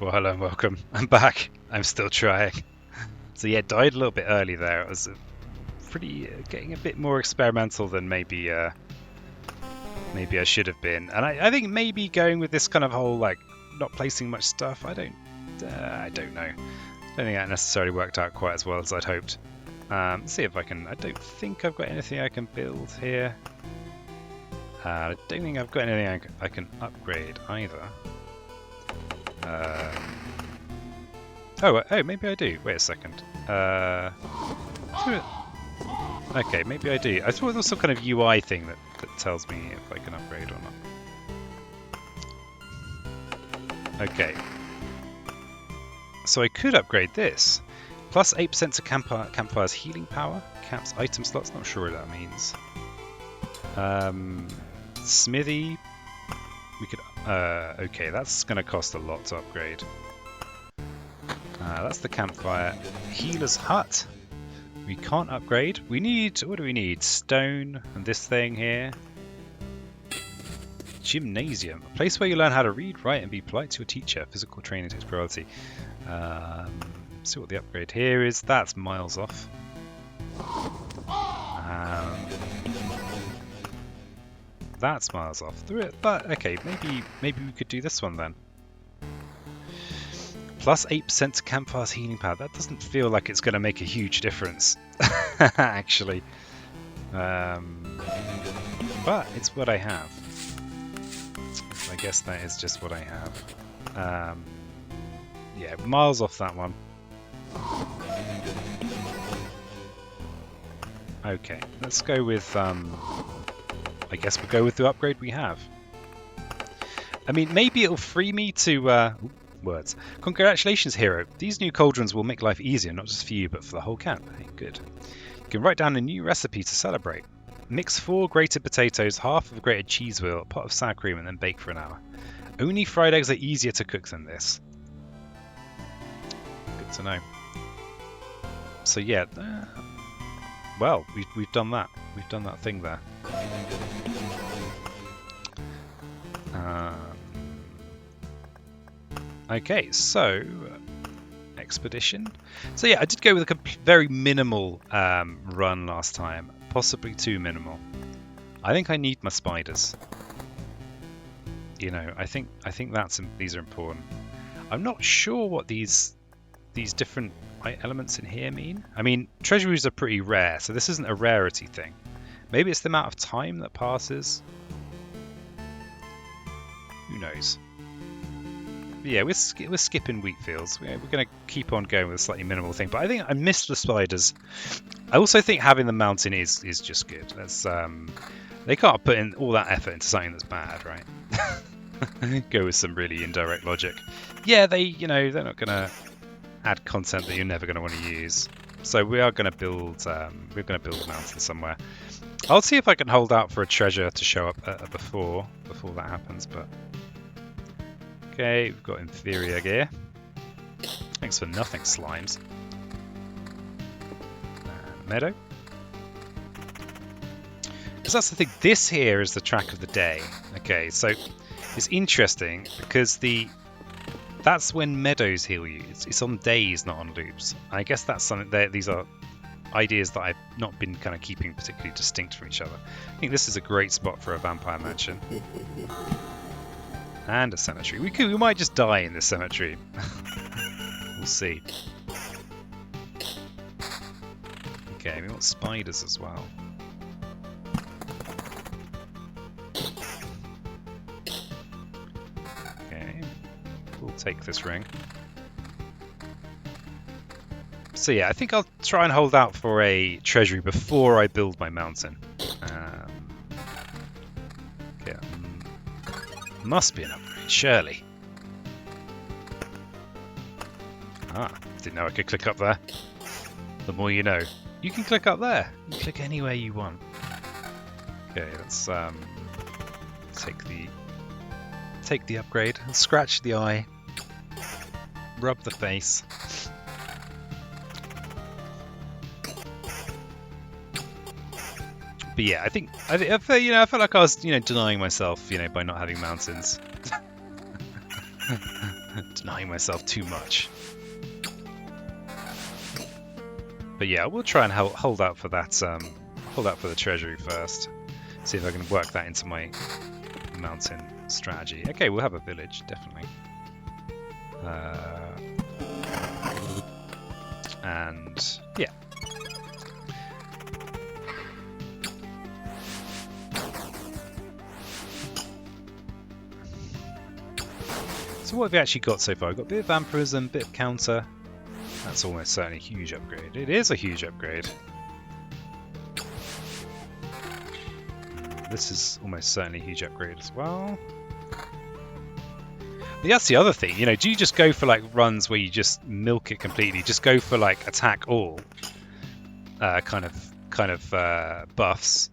Well, hello and welcome. I'm back. I'm still trying. So yeah, died a little bit early there. It was pretty getting a bit more experimental than maybe I should have been. And I think maybe going with this kind of whole like not placing much stuff. I don't know. I don't think that necessarily worked out quite as well as I'd hoped. Let's see if I can. I don't think I've got anything I can build here. I don't think I've got anything I can upgrade either. Oh, maybe I do. Wait a second. Okay, maybe I do. I thought there was some kind of UI thing that tells me if I can upgrade or not. Okay. So I could upgrade this. Plus 8% to campfire's healing power. Caps item slots. Not sure what that means. Smithy. We could. Okay, that's going to cost a lot to upgrade. That's the campfire. Healer's hut. We can't upgrade. We need. What do we need? Stone and this thing here. Gymnasium. A place where you learn how to read, write, and be polite to your teacher. Physical training takes priority. See what the upgrade here is. That's miles off. That's miles off. But okay, maybe we could do this one then. Plus 8% to campfire's healing power. That doesn't feel like it's going to make a huge difference, actually. But it's what I have. So I guess that is just what I have. Yeah, miles off that one. Okay, let's go with. I guess we'll go with the upgrade we have. I mean, maybe it'll free me to. Words. Congratulations, hero. These new cauldrons will make life easier, not just for you, but for the whole camp. Hey, good. You can write down a new recipe to celebrate. Mix 4 grated potatoes, half of a grated cheese wheel, a pot of sour cream, and then bake for an hour. Only fried eggs are easier to cook than this. Good to know. So yeah, well, we've done that. We've done that thing there. Okay, so expedition. So yeah, I did go with a very minimal run last time, possibly too minimal. I think I need my spiders. You know, I think these are important. I'm not sure what these different elements in here mean. I mean, treasuries are pretty rare, so this isn't a rarity thing. Maybe it's the amount of time that passes. Who knows? But yeah, we're skipping wheat fields. We're going to keep on going with a slightly minimal thing. But I think I missed the spiders. I also think having the mountain is just good. That's they can't put in all that effort into something that's bad, right? Go with some really indirect logic. Yeah, they're not going to add content that you're never going to want to use. So we are going to build. We're going to build a mountain somewhere. I'll see if I can hold out for a treasure to show up before that happens, but. Okay, we've got inferior gear. Thanks for nothing, slimes. Meadow. Because that's the thing, this here is the track of the day. Okay, so it's interesting because that's when meadows heal you. It's on days, not on loops. I guess that's something these are ideas that I've not been kind of keeping particularly distinct from each other. I think this is a great spot for a vampire mansion. And a cemetery. We might just die in this cemetery. We'll see. Okay, we want spiders as well. Okay, we'll take this ring. So yeah, I think I'll try and hold out for a treasury before I build my mountain. Okay. Must be an upgrade, surely. Didn't know I could click up there. The more you know. You can click up there. You can click anywhere you want. Okay, let's take the upgrade. Scratch the eye. Rub the face. But yeah, I felt like I was, denying myself, by not having mountains. denying myself too much. But yeah, we'll try and hold out for that. Hold out for the treasury first. See if I can work that into my mountain strategy. Okay, we'll have a village, definitely. And yeah. So what have we actually got so far? We've got a bit of vampirism, a bit of counter. That's almost certainly a huge upgrade. It is a huge upgrade. This is almost certainly a huge upgrade as well. But that's the other thing, you know, do you just go for like runs where you just milk it completely? Just go for like attack all kind of buffs.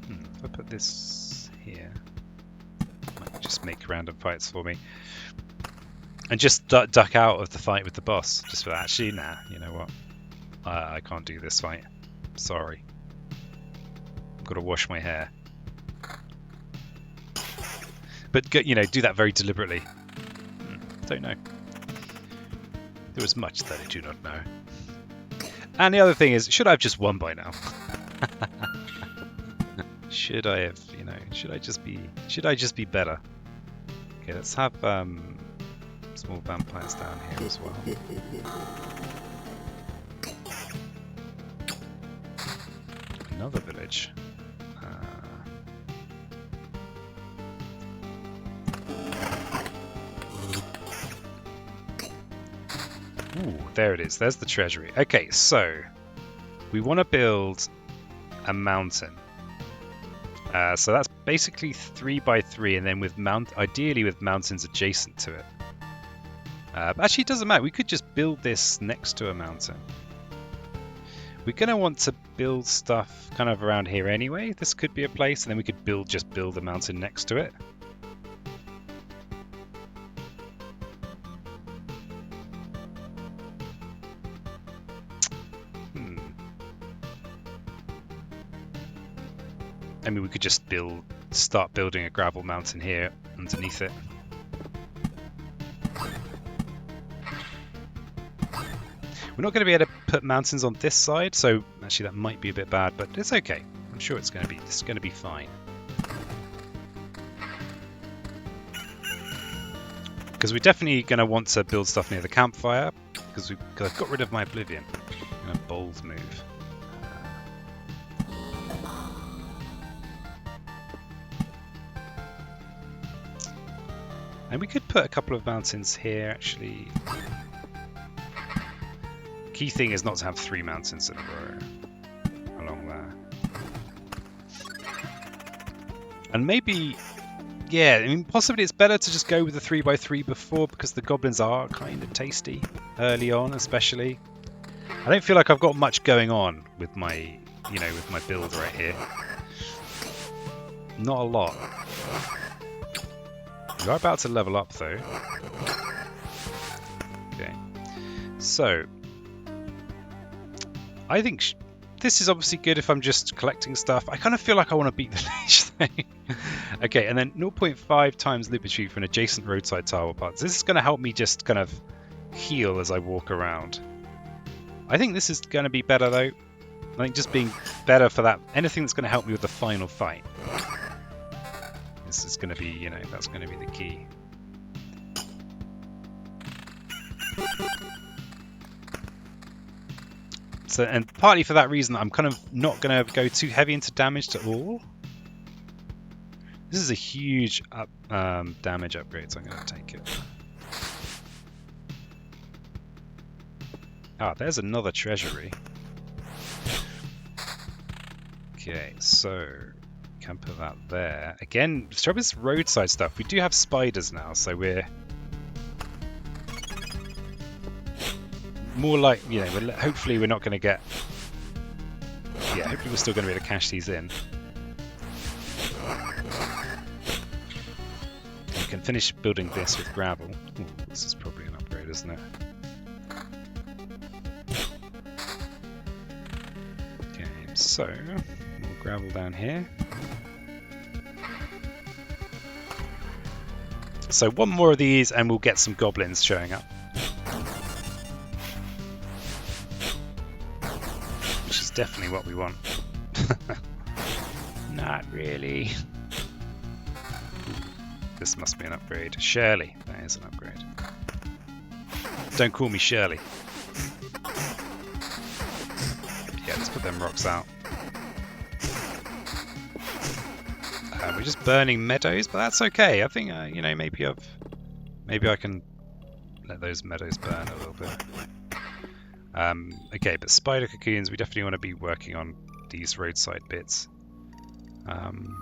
If I put this here, might just make random fights for me. And just duck out of the fight with the boss. Just for that. Actually, nah, you know what? I can't do this fight. Sorry. I've got to wash my hair. But, you know, do that very deliberately. Don't know. There was much that I do not know. And the other thing is, should I have just won by now? Should I have, you know, should I just be better? Okay, let's have small vampires down here as well. Another village. Ooh, there it is. There's the treasury. Okay, so we want to build a mountain. So that's basically 3 by 3, and then with ideally with mountains adjacent to it. But actually, it doesn't matter. We could just build this next to a mountain. We're going to want to build stuff kind of around here anyway. This could be a place, and then we could just build a mountain next to it. I mean, we could just start building a gravel mountain here underneath it. We're not going to be able to put mountains on this side, so actually that might be a bit bad, but it's okay. I'm sure it's going to be fine. Because we're definitely going to want to build stuff near the campfire, because I've got rid of my oblivion. A bold move. And we could put a couple of mountains here, actually. Key thing is not to have 3 mountains in a row along there. And maybe, yeah, I mean, possibly it's better to just go with the 3 by 3 before, because the goblins are kind of tasty early on, especially. I don't feel like I've got much going on with my, you know, with my build right here. Not a lot. We are about to level up though. Okay, so I think this is obviously good if I'm just collecting stuff. I kind of feel like I want to beat the Lich thing. Okay, and then 0.5 times loot retrieve for an adjacent roadside tile parts. This is going to help me just kind of heal as I walk around. I think this is going to be better though. I think just being better for that, anything that's going to help me with the final fight. This is going to be, you know, that's going to be the key. So, and partly for that reason, I'm kind of not going to go too heavy into damage to all. This is a huge damage upgrade, so I'm going to take it. Ah, there's another treasury. Okay, so can put that there. Again, the trouble is roadside stuff. We do have spiders now, so we're more like, you know, hopefully we're not going to get... Yeah, hopefully we're still going to be able to cash these in. We can finish building this with gravel. Ooh, this is probably an upgrade, isn't it? Okay, so more gravel down here. So one more of these and we'll get some goblins showing up. Which is definitely what we want. Not really. This must be an upgrade. Shirley, that is an upgrade. Don't call me Shirley. Yeah, let's put them rocks out. We're just burning meadows, but that's okay. I think you know, maybe I can let those meadows burn a little bit. Okay, but spider cocoons, we definitely want to be working on these roadside bits. And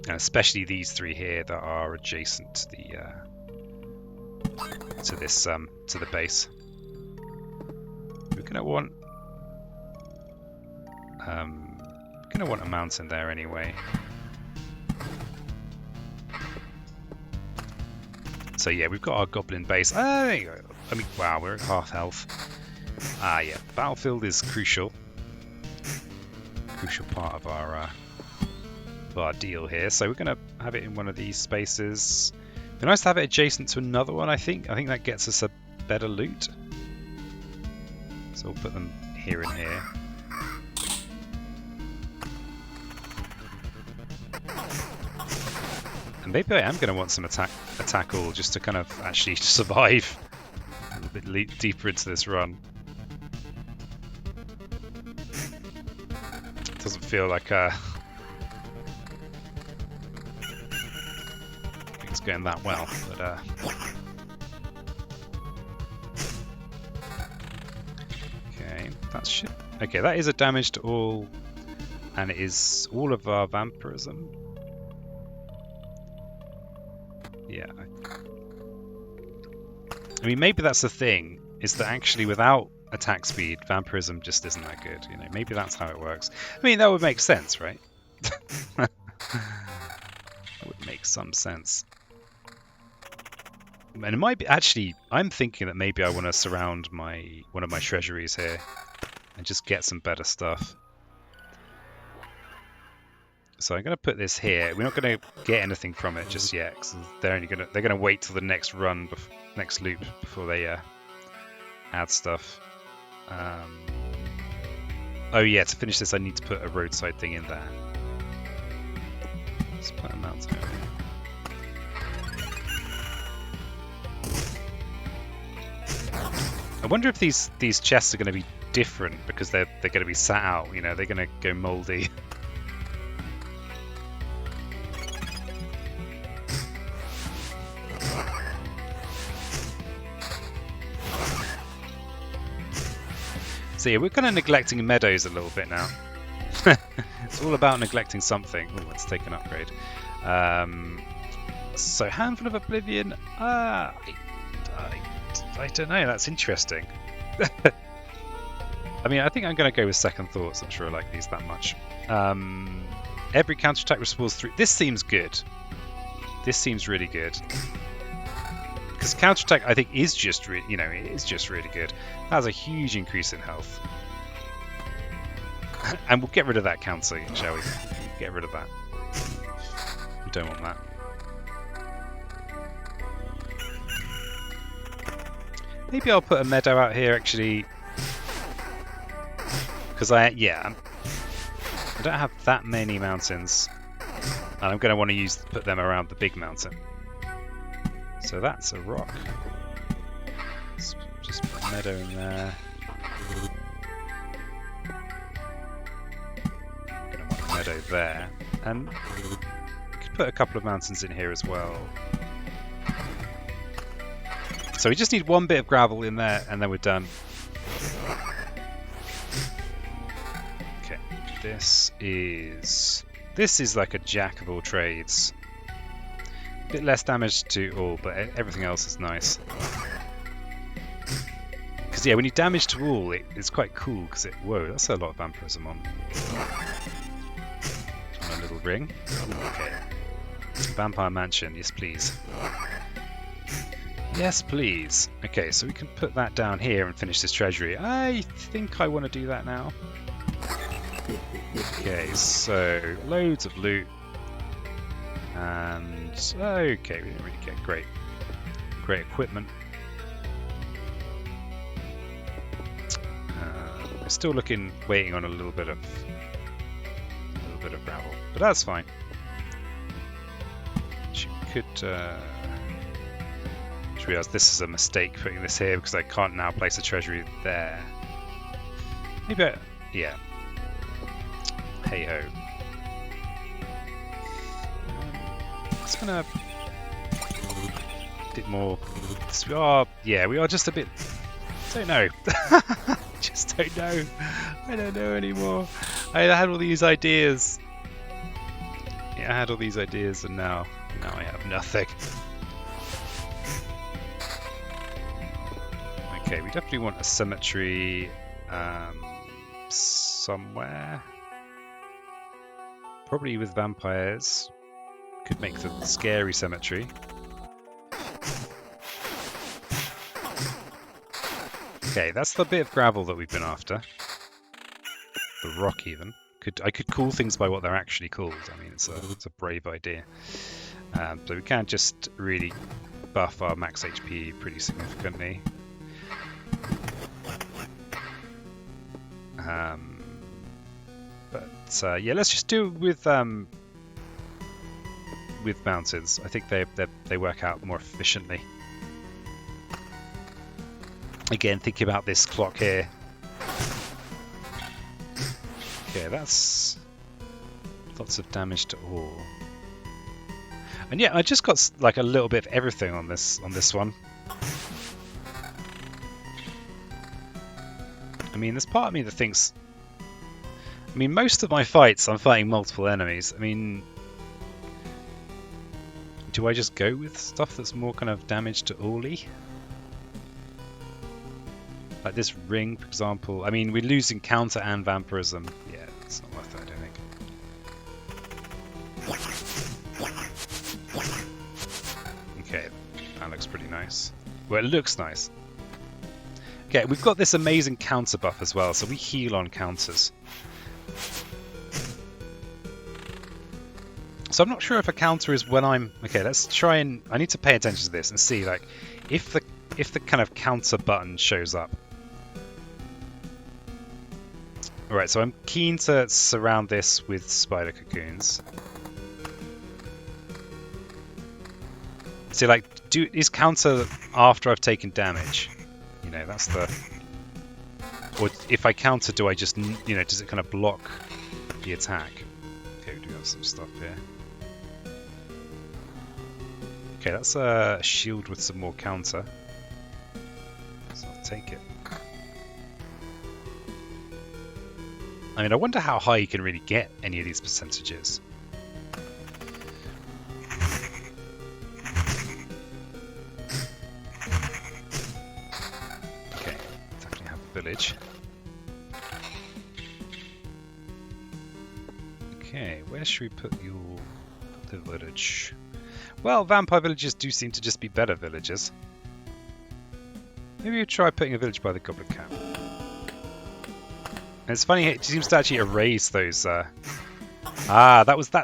especially these three here that are adjacent to the to the base. We're gonna want a mountain there anyway. So yeah, we've got our goblin base. There you go. I mean, wow, we're at half health. Yeah, battlefield is crucial. Crucial part of our deal here. So we're going to have it in one of these spaces. It'd be nice to have it adjacent to another one, I think. I think that gets us a better loot. So we'll put them here and here. And maybe I am going to want some attack all just to kind of actually survive a little bit deeper into this run. It doesn't feel like it's going that well, but okay, that is a damage to all, and it is all of our vampirism. Yeah. I mean, maybe that's the thing, is that actually without attack speed, vampirism just isn't that good. You know, maybe that's how it works. I mean, that would make sense, right? That would make some sense. And it might be, actually, I'm thinking that maybe I want to surround one of my treasuries here and just get some better stuff. So I'm going to put this here. We're not going to get anything from it just yet, because they're going to wait till the next run, next loop before they add stuff. Oh yeah, to finish this, I need to put a roadside thing in there. Let's put a mountain over here. I wonder if these chests are going to be different because they're going to be sat out. You know, they're going to go mouldy. So yeah, we're kind of neglecting meadows a little bit now. It's all about neglecting something. Oh, let's take an upgrade. So Handful of Oblivion. I don't know. That's interesting. I mean, I think I'm going to go with Second Thoughts. I'm sure I like these that much. Every counterattack restores 3. This seems good. This seems really good. Because counterattack, I think, is just it is just really good. That has a huge increase in health. And we'll get rid of that counter, shall we? Get rid of that. We don't want that. Maybe I'll put a meadow out here, actually. Because I don't have that many mountains. And I'm going to want to put them around the big mountain. So that's a rock. Let's just put a meadow in there. Gonna want a meadow there. And we could put a couple of mountains in here as well. So we just need one bit of gravel in there and then we're done. Okay, this is like a jack of all trades. Bit less damage to all, but everything else is nice. Because yeah, when you damage to all, it's quite cool. Because whoa, that's a lot of vampirism on a little ring. Okay, Vampire Mansion, yes please. Yes please. Okay, so we can put that down here and finish this treasury. I think I want to do that now. Okay, so loads of loot. And okay, we didn't really get great equipment. We're still waiting on a little bit of gravel, but that's fine. You could. Just realised this is a mistake putting this here because I can't now place a treasury there. Maybe, yeah. Hey ho. It's gonna a bit more. We are just a bit. Don't know. Just don't know. I don't know anymore. I had all these ideas. Yeah, I had all these ideas, and now I have nothing. Okay, we definitely want a cemetery somewhere. Probably with vampires. Could make the scary cemetery. Okay, that's the bit of gravel that we've been after. The rock, even. I could call things by what they're actually called. I mean, it's a brave idea. So we can just really buff our max HP pretty significantly. Yeah, let's just do it with mountains. I think they work out more efficiently. Again, thinking about this clock here. Okay, that's lots of damage to all. And yeah, I just got like a little bit of everything on this one. I mean, there's part of me that thinks. I mean, most of my fights, I'm fighting multiple enemies. I mean, do I just go with stuff that's more kind of damage to all-y? Like this ring, for example. I mean, we're losing counter and vampirism. Yeah, it's not worth it, I don't think. Okay, that looks pretty nice. Well, it looks nice. Okay, we've got this amazing counter buff as well, so we heal on counters. So I'm not sure if a counter is when I'm... Okay, let's try and... I need to pay attention to this and see, like, if the kind of counter button shows up. Alright, so I'm keen to surround this with spider cocoons. So, like, is counter after I've taken damage? You know, that's the... Or if I counter, do I just, you know, does it kind of block the attack? Okay, we do have some stuff here. Okay, that's a shield with some more counter. So I'll take it. I mean, I wonder how high you can really get any of these percentages. Okay, definitely have a village. Okay, where should we put the village? Well, vampire villages do seem to just be better villages. Maybe we'll try putting a village by the Goblin Camp. And it's funny, it seems to actually erase those. That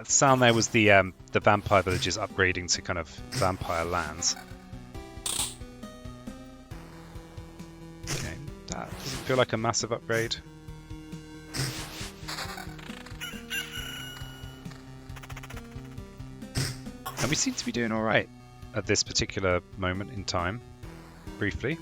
sound there was the vampire villages upgrading to kind of vampire lands. Okay, that doesn't feel like a massive upgrade. And we seem to be doing alright at this particular moment in time, briefly.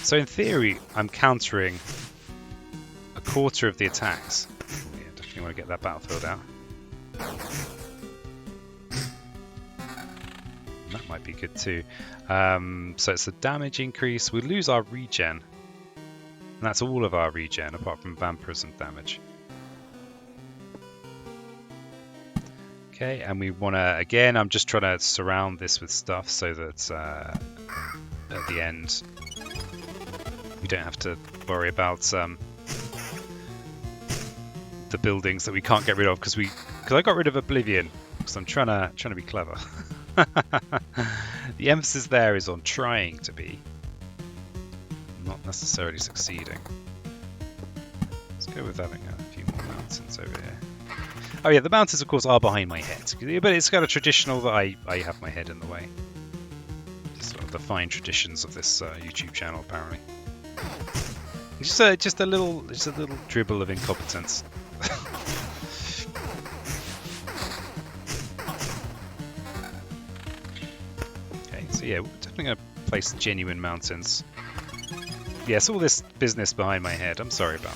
So in theory, I'm countering a quarter of the attacks. Yeah, definitely want to get that battlefield out. That might be good too. So it's a damage increase. We lose our regen. And that's all of our regen, apart from vampirism damage. Okay, and we want to, again, I'm just trying to surround this with stuff so that at the end we don't have to worry about the buildings that we can't get rid of because I got rid of Oblivion because I'm trying to be clever. The emphasis there is on trying to be, not necessarily succeeding. Let's go with having a few more mountains over here. Oh yeah, the mountains of course are behind my head, but it's kind of traditional that I have my head in the way. Just sort of the fine traditions of this YouTube channel, apparently. Just a little dribble of incompetence. Okay, so yeah, we're definitely going to place genuine mountains. Yes, all this business behind my head. I'm sorry about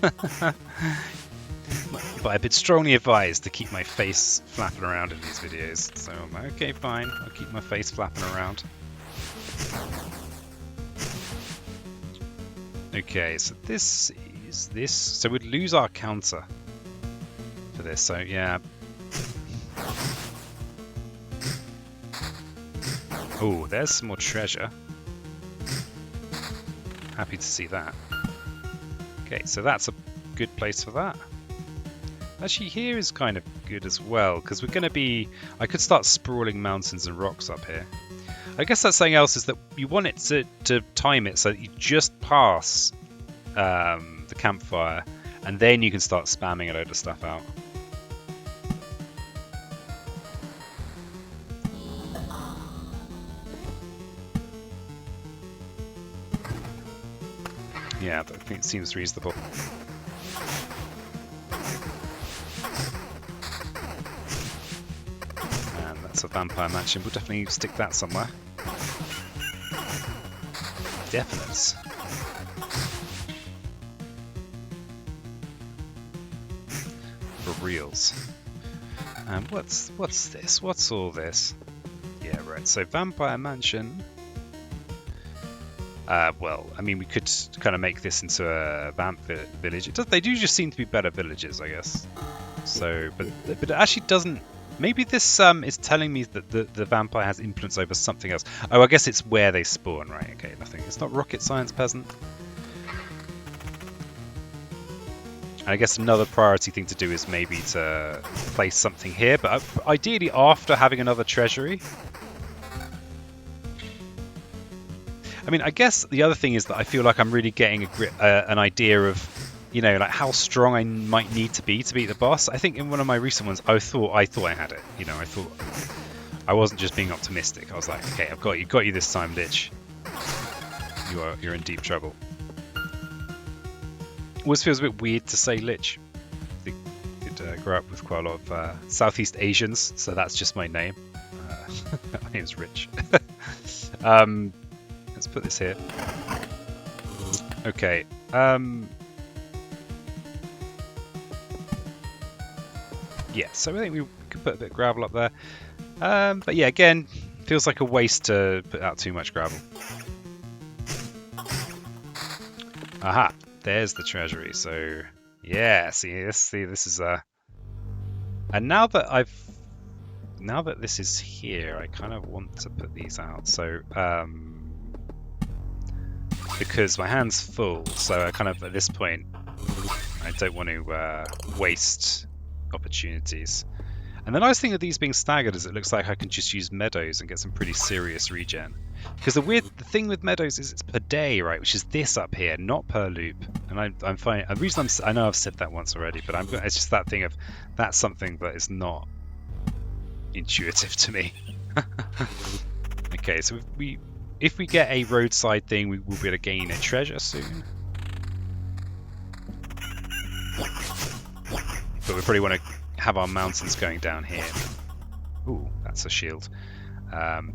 that. But I've been strongly advised to keep my face flapping around in these videos. So I'm like, okay, fine. I'll keep my face flapping around. Okay, so this is this. So we'd lose our counter for this. So yeah. Oh, there's some more treasure. Happy to see that. Okay, so that's a good place for that. Actually, here is kind of good as well, because we're going to be... I could start sprawling mountains and rocks up here. I guess that's something else, is that you want it to time it so that you just pass the campfire, and then you can start spamming a load of stuff out. Yeah, I think it seems reasonable. And that's a vampire mansion. We'll definitely stick that somewhere. Definite. For reals. And what's this? What's all this? Yeah, right. So vampire mansion. Well, I mean, we could kind of make this into a vamp village. They do just seem to be better villages, I guess. So, but it actually doesn't. Maybe this is telling me that the vampire has influence over something else. Oh, I guess it's where they spawn, right? Okay, nothing. It's not rocket science, peasant. And I guess another priority thing to do is maybe to place something here, but ideally after having another treasury. I mean, I guess the other thing is that I feel like I'm really getting an idea of, you know, like how strong I might need to beat the boss. I think in one of my recent ones, I thought I had it. You know, I thought I wasn't just being optimistic. I was like, okay, I've got you this time, Lich. You're in deep trouble. Always feels a bit weird to say Lich. I did grow up with quite a lot of Southeast Asians, so that's just my name. My name's Rich. Let's put this here. Okay. Yeah, so I think we could put a bit of gravel up there. But yeah, again, feels like a waste to put out too much gravel. Aha, there's the treasury. So yeah, see this is and now that this is here, I kind of want to put these out. So because my hand's full, so I kind of, at this point, I don't want to waste opportunities. And the nice thing of these being staggered is it looks like I can just use meadows and get some pretty serious regen. Because the thing with meadows is it's per day, right? Which is this up here, not per loop. And I'm fine. The reason I know I've said that once already, but it's just that thing of that's something that is not intuitive to me. Okay, so if we get a roadside thing, we will be able to gain a treasure soon. But we probably want to have our mountains going down here. Ooh, that's a shield.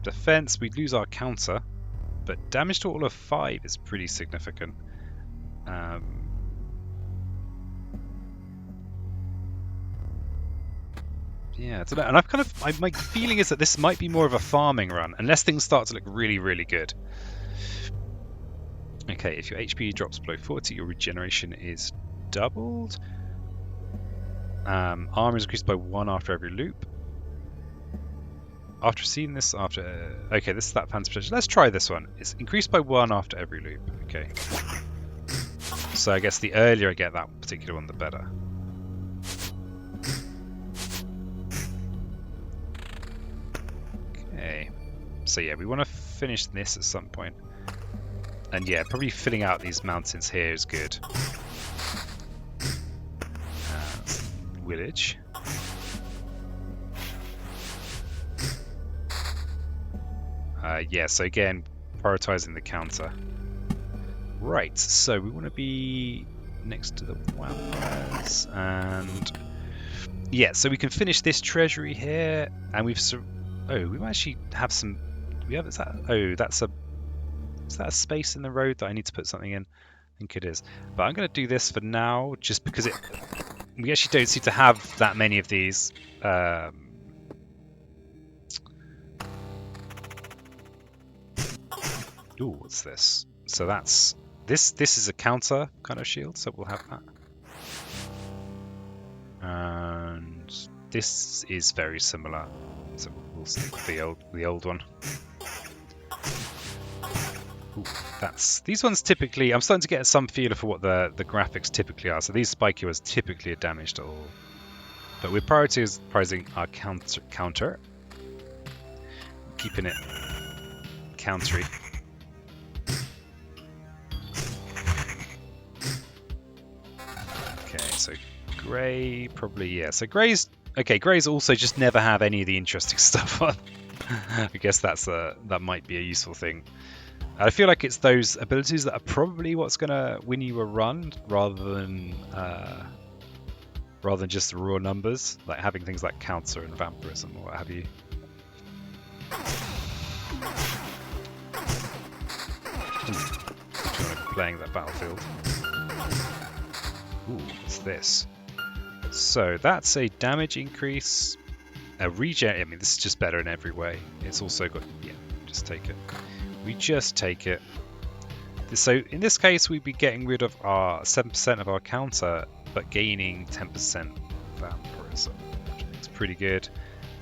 Defense, we lose our counter, but damage to all of 5 is pretty significant. Yeah, I don't know. And my feeling is that this might be more of a farming run, unless things start to look really, really good. Okay, if your HP drops below 40, your regeneration is doubled. Armor is increased by 1 after every loop. After seeing this, okay, this is that fancy protection. Let's try this one. It's increased by 1 after every loop. Okay. So I guess the earlier I get that particular one, the better. So yeah, we want to finish this at some point. And yeah, probably filling out these mountains here is good. Village. Yeah, so again, prioritizing the counter. Right, so we want to be next to the vampires, and yeah, so we can finish this treasury here, and we might actually have some. Is that a space in the road that I need to put something in? I think it is, but I'm going to do this for now, just because we actually don't seem to have that many of these. Ooh, what's this? So that's this is a counter kind of shield, so we'll have that. And this is very similar, so we'll stick with the old one. Ooh, these ones typically. I'm starting to get some feel for what the graphics typically are. So these spiky ones typically are damaged at all, but we're prioritizing our counter, keeping it countery. So grey, probably, yeah. So grey's also just never have any of the interesting stuff on. I guess that might be a useful thing. I feel like it's those abilities that are probably what's gonna win you a run, rather than just the raw numbers, like having things like counter and vampirism or what have you. Playing that battlefield. Ooh, what's this? So that's a damage increase, a regen. I mean, this is just better in every way. It's also got, yeah, just take it. We just take it. So in this case, we'd be getting rid of our 7% of our counter, but gaining 10% vampirism, which I think is pretty good.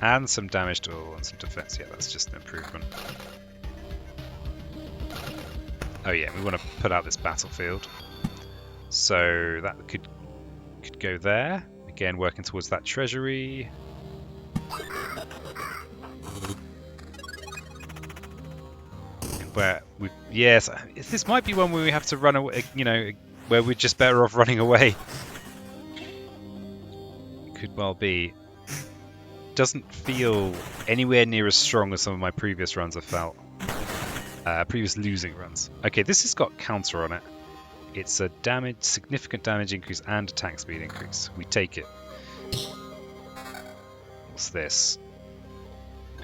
And some damage to all and some defense. Yeah, that's just an improvement. Oh yeah, we want to put out this battlefield. So that could go there. Again, working towards that treasury. Where this might be one where we have to run away. You know, where we're just better off running away. Could well be. Doesn't feel anywhere near as strong as some of my previous runs have felt. Previous losing runs. Okay, this has got counter on it. It's a significant damage increase and attack speed increase. We take it. What's this?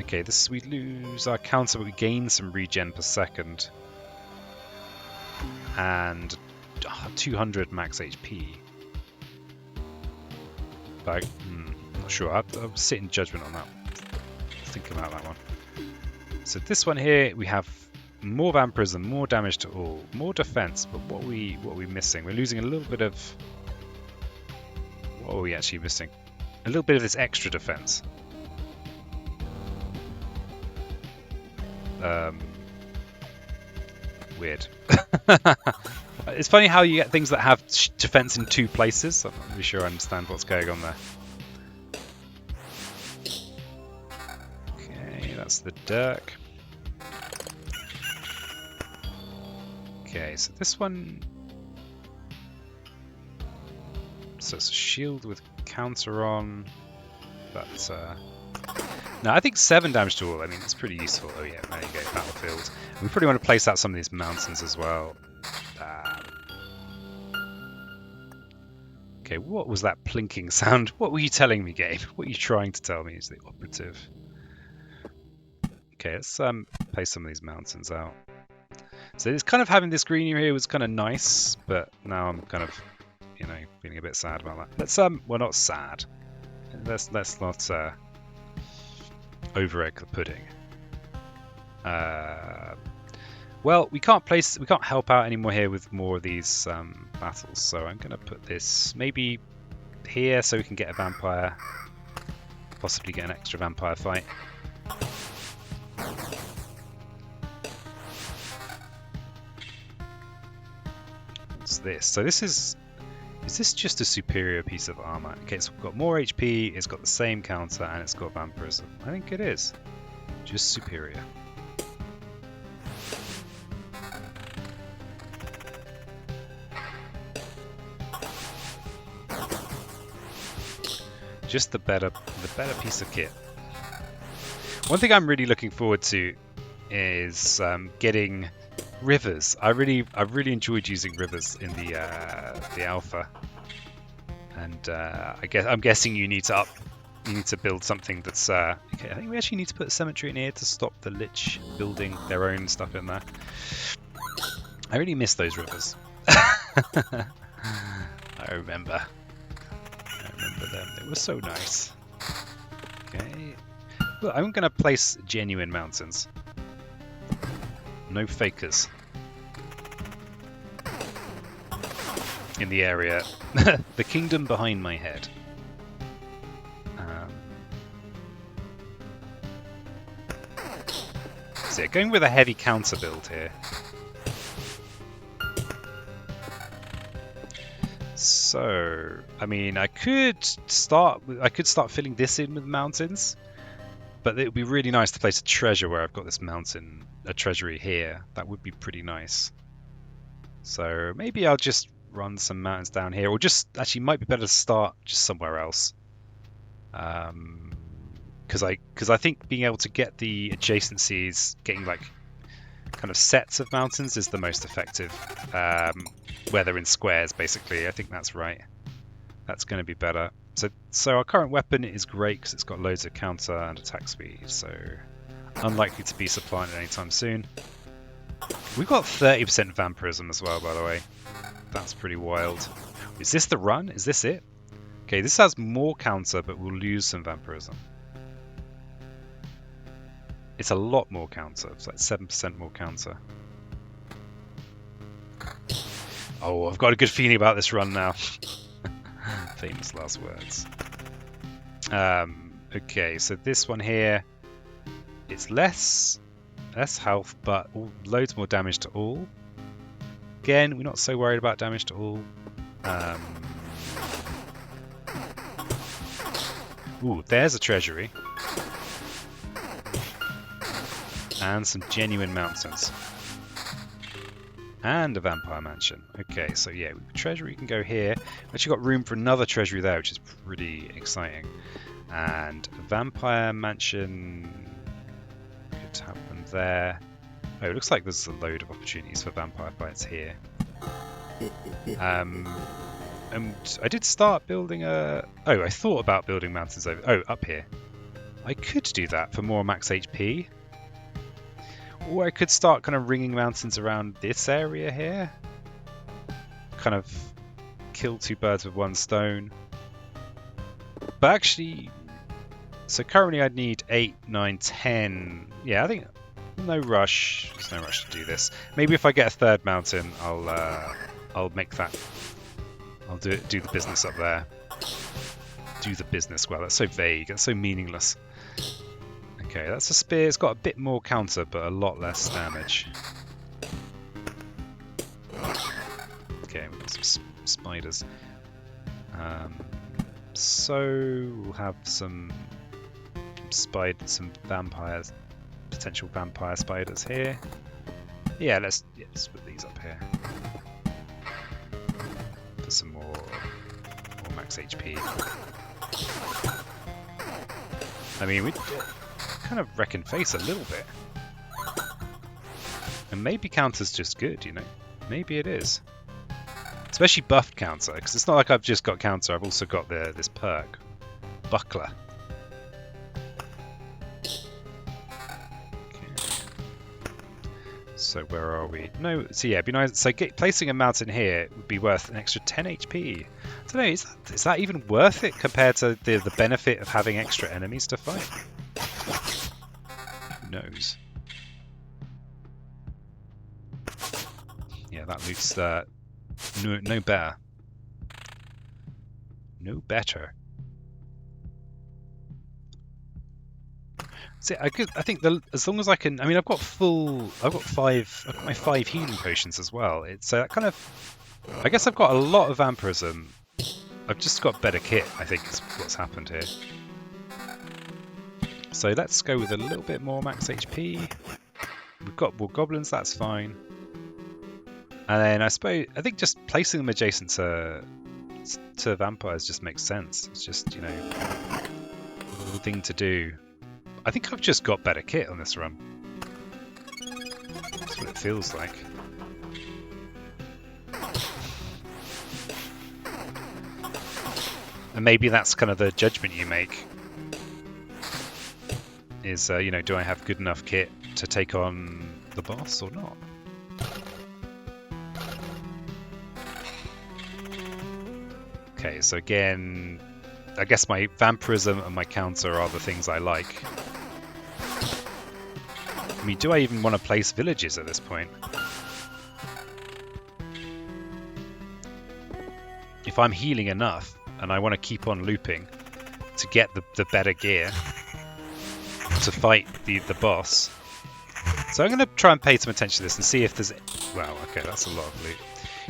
Okay, we lose our counter, but we gain some regen per second. And 200 max HP. But I'm not sure. I'll sit in judgment on that. Think about that one. So this one here, we have more vampirism, more damage to all, more defense, but what are we missing? We're losing a little bit of... What are we actually missing? A little bit of this extra defense. Weird. It's funny how you get things that have defense in two places. I'm not really sure I understand what's going on there. Okay, that's the Dirk. Okay, so this one... So it's a shield with counter on, but... No, I think 7 damage to all, I mean, it's pretty useful. Oh yeah, there you go, battlefield. We probably want to place out some of these mountains as well. Okay, what was that plinking sound? What were you telling me, game? What are you trying to tell me is the operative? Okay, let's place some of these mountains out. So it's kind of having this green here was kind of nice, but now I'm kind of, you know, feeling a bit sad about that. Let's well, not sad. Let's not over-egg the pudding. Well, we can't help out anymore here with more of these battles, so I'm gonna put this maybe here so we can get a vampire, possibly get an extra vampire fight. What's this? So this is this just a superior piece of armor? Okay, it's got more HP, it's got the same counter, and it's got vampirism. I think it is. Just superior. Just the better piece of kit. One thing I'm really looking forward to is getting rivers. I really enjoyed using rivers in the alpha, and I'm guessing you need to build something that's. Okay, I think we actually need to put a cemetery in here to stop the Lich building their own stuff in there. I really miss those rivers. I remember them. They were so nice. Okay. Look, I'm going to place genuine mountains. No fakers. In the area. The kingdom behind my head. So yeah, going with a heavy counter build here. So, I mean, I could start filling this in with mountains, but it would be really nice to place a treasure where I've got this a treasury here. That would be pretty nice. So maybe I'll just run some mountains down here, or just actually might be better to start just somewhere else. Because I think being able to get the adjacencies, getting like kind of sets of mountains is the most effective. Where they're in squares, basically. I think that's right. That's going to be better. So our current weapon is great because it's got loads of counter and attack speed. So unlikely to be supplanted anytime soon. We've got 30% vampirism as well, by the way. That's pretty wild. Is this the run? Is this it? Okay, this has more counter, but we'll lose some vampirism. It's a lot more counter. It's like 7% more counter. Oh, I've got a good feeling about this run now. Famous last words. Okay, so this one here, it's less health, but loads more damage to all. Again, we're not so worried about damage to all. Ooh, there's a treasury. And some genuine mountains. And a vampire mansion. Okay, so yeah, treasury can go here. We've actually got room for another treasury there, which is pretty exciting. And a vampire mansion could happen there. Oh, it looks like there's a load of opportunities for vampire fights here. And I did start building I thought about building mountains over. Oh, up here. I could do that for more max HP. Or I could start kind of ringing mountains around this area here. Kind of kill two birds with one stone. But actually, so currently I'd need 8, 9, 10. Yeah, I think no rush. There's no rush to do this. Maybe if I get a third mountain, I'll make that. I'll do the business up there. Do the business. Well, that's so vague. That's so meaningless. Okay, that's a spear. It's got a bit more counter, but a lot less damage. Okay, we've got some spiders. So we'll have some vampires, potential vampire spiders here. Yeah, let's put these up here. For some more max HP. I mean, we kind of wreck and face a little bit. And maybe counter's just good, you know? Maybe it is. Especially buffed counter, because it's not like I've just got counter, I've also got this perk. Buckler. Okay. So where are we? No, so yeah, it'd be nice. So placing a mountain here would be worth an extra 10 HP. I don't know, is that even worth it compared to the benefit of having extra enemies to fight? Who knows? Yeah, that looks no better. No better. See, I think as long as I can. I mean, I've got my 5 healing potions as well. It's that kind of. I guess I've got a lot of vampirism. I've just got better kit, I think, is what's happened here. So let's go with a little bit more max HP. We've got more goblins, that's fine. And then I think just placing them adjacent to to vampires just makes sense. It's just, you know, the thing to do. I think I've just got better kit on this run. That's what it feels like. And maybe that's kind of the judgment you make. Is, you know, do I have good enough kit to take on the boss or not? Okay, so again, I guess my vampirism and my counter are the things I like. I mean, do I even want to place villages at this point? If I'm healing enough and I want to keep on looping to get the better gear to fight the boss. So I'm going to try and pay some attention to this and see if there's... Wow, okay, that's a lot of loot.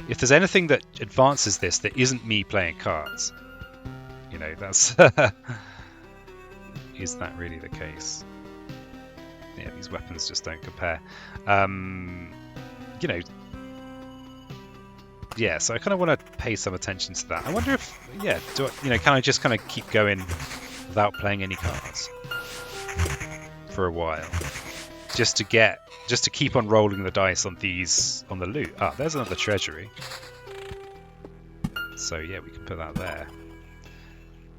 If there's anything that advances this that isn't me playing cards, you know, that's... Is that really the case? Yeah, these weapons just don't compare. You know... Yeah, so I kind of want to pay some attention to that. I wonder if... Yeah, do I, you know, can I just kind of keep going without playing any cards for a while? Just to keep on rolling the dice on these, on the loot. Ah, there's another treasury. So yeah, we can put that there.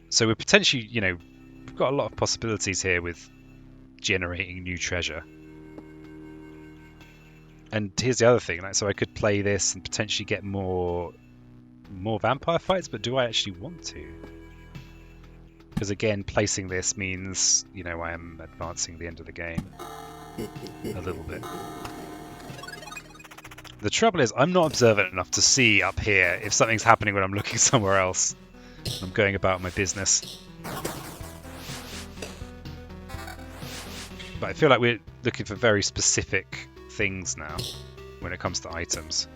So we're potentially, you know, we've got a lot of possibilities here with generating new treasure. And here's the other thing, like, so I could play this and potentially get more vampire fights, but do I actually want to? Because again, placing this means, you know, I am advancing the end of the game. A little bit. The trouble is, I'm not observant enough to see up here if something's happening when I'm looking somewhere else. I'm going about my business. But I feel like we're looking for very specific things now when it comes to items.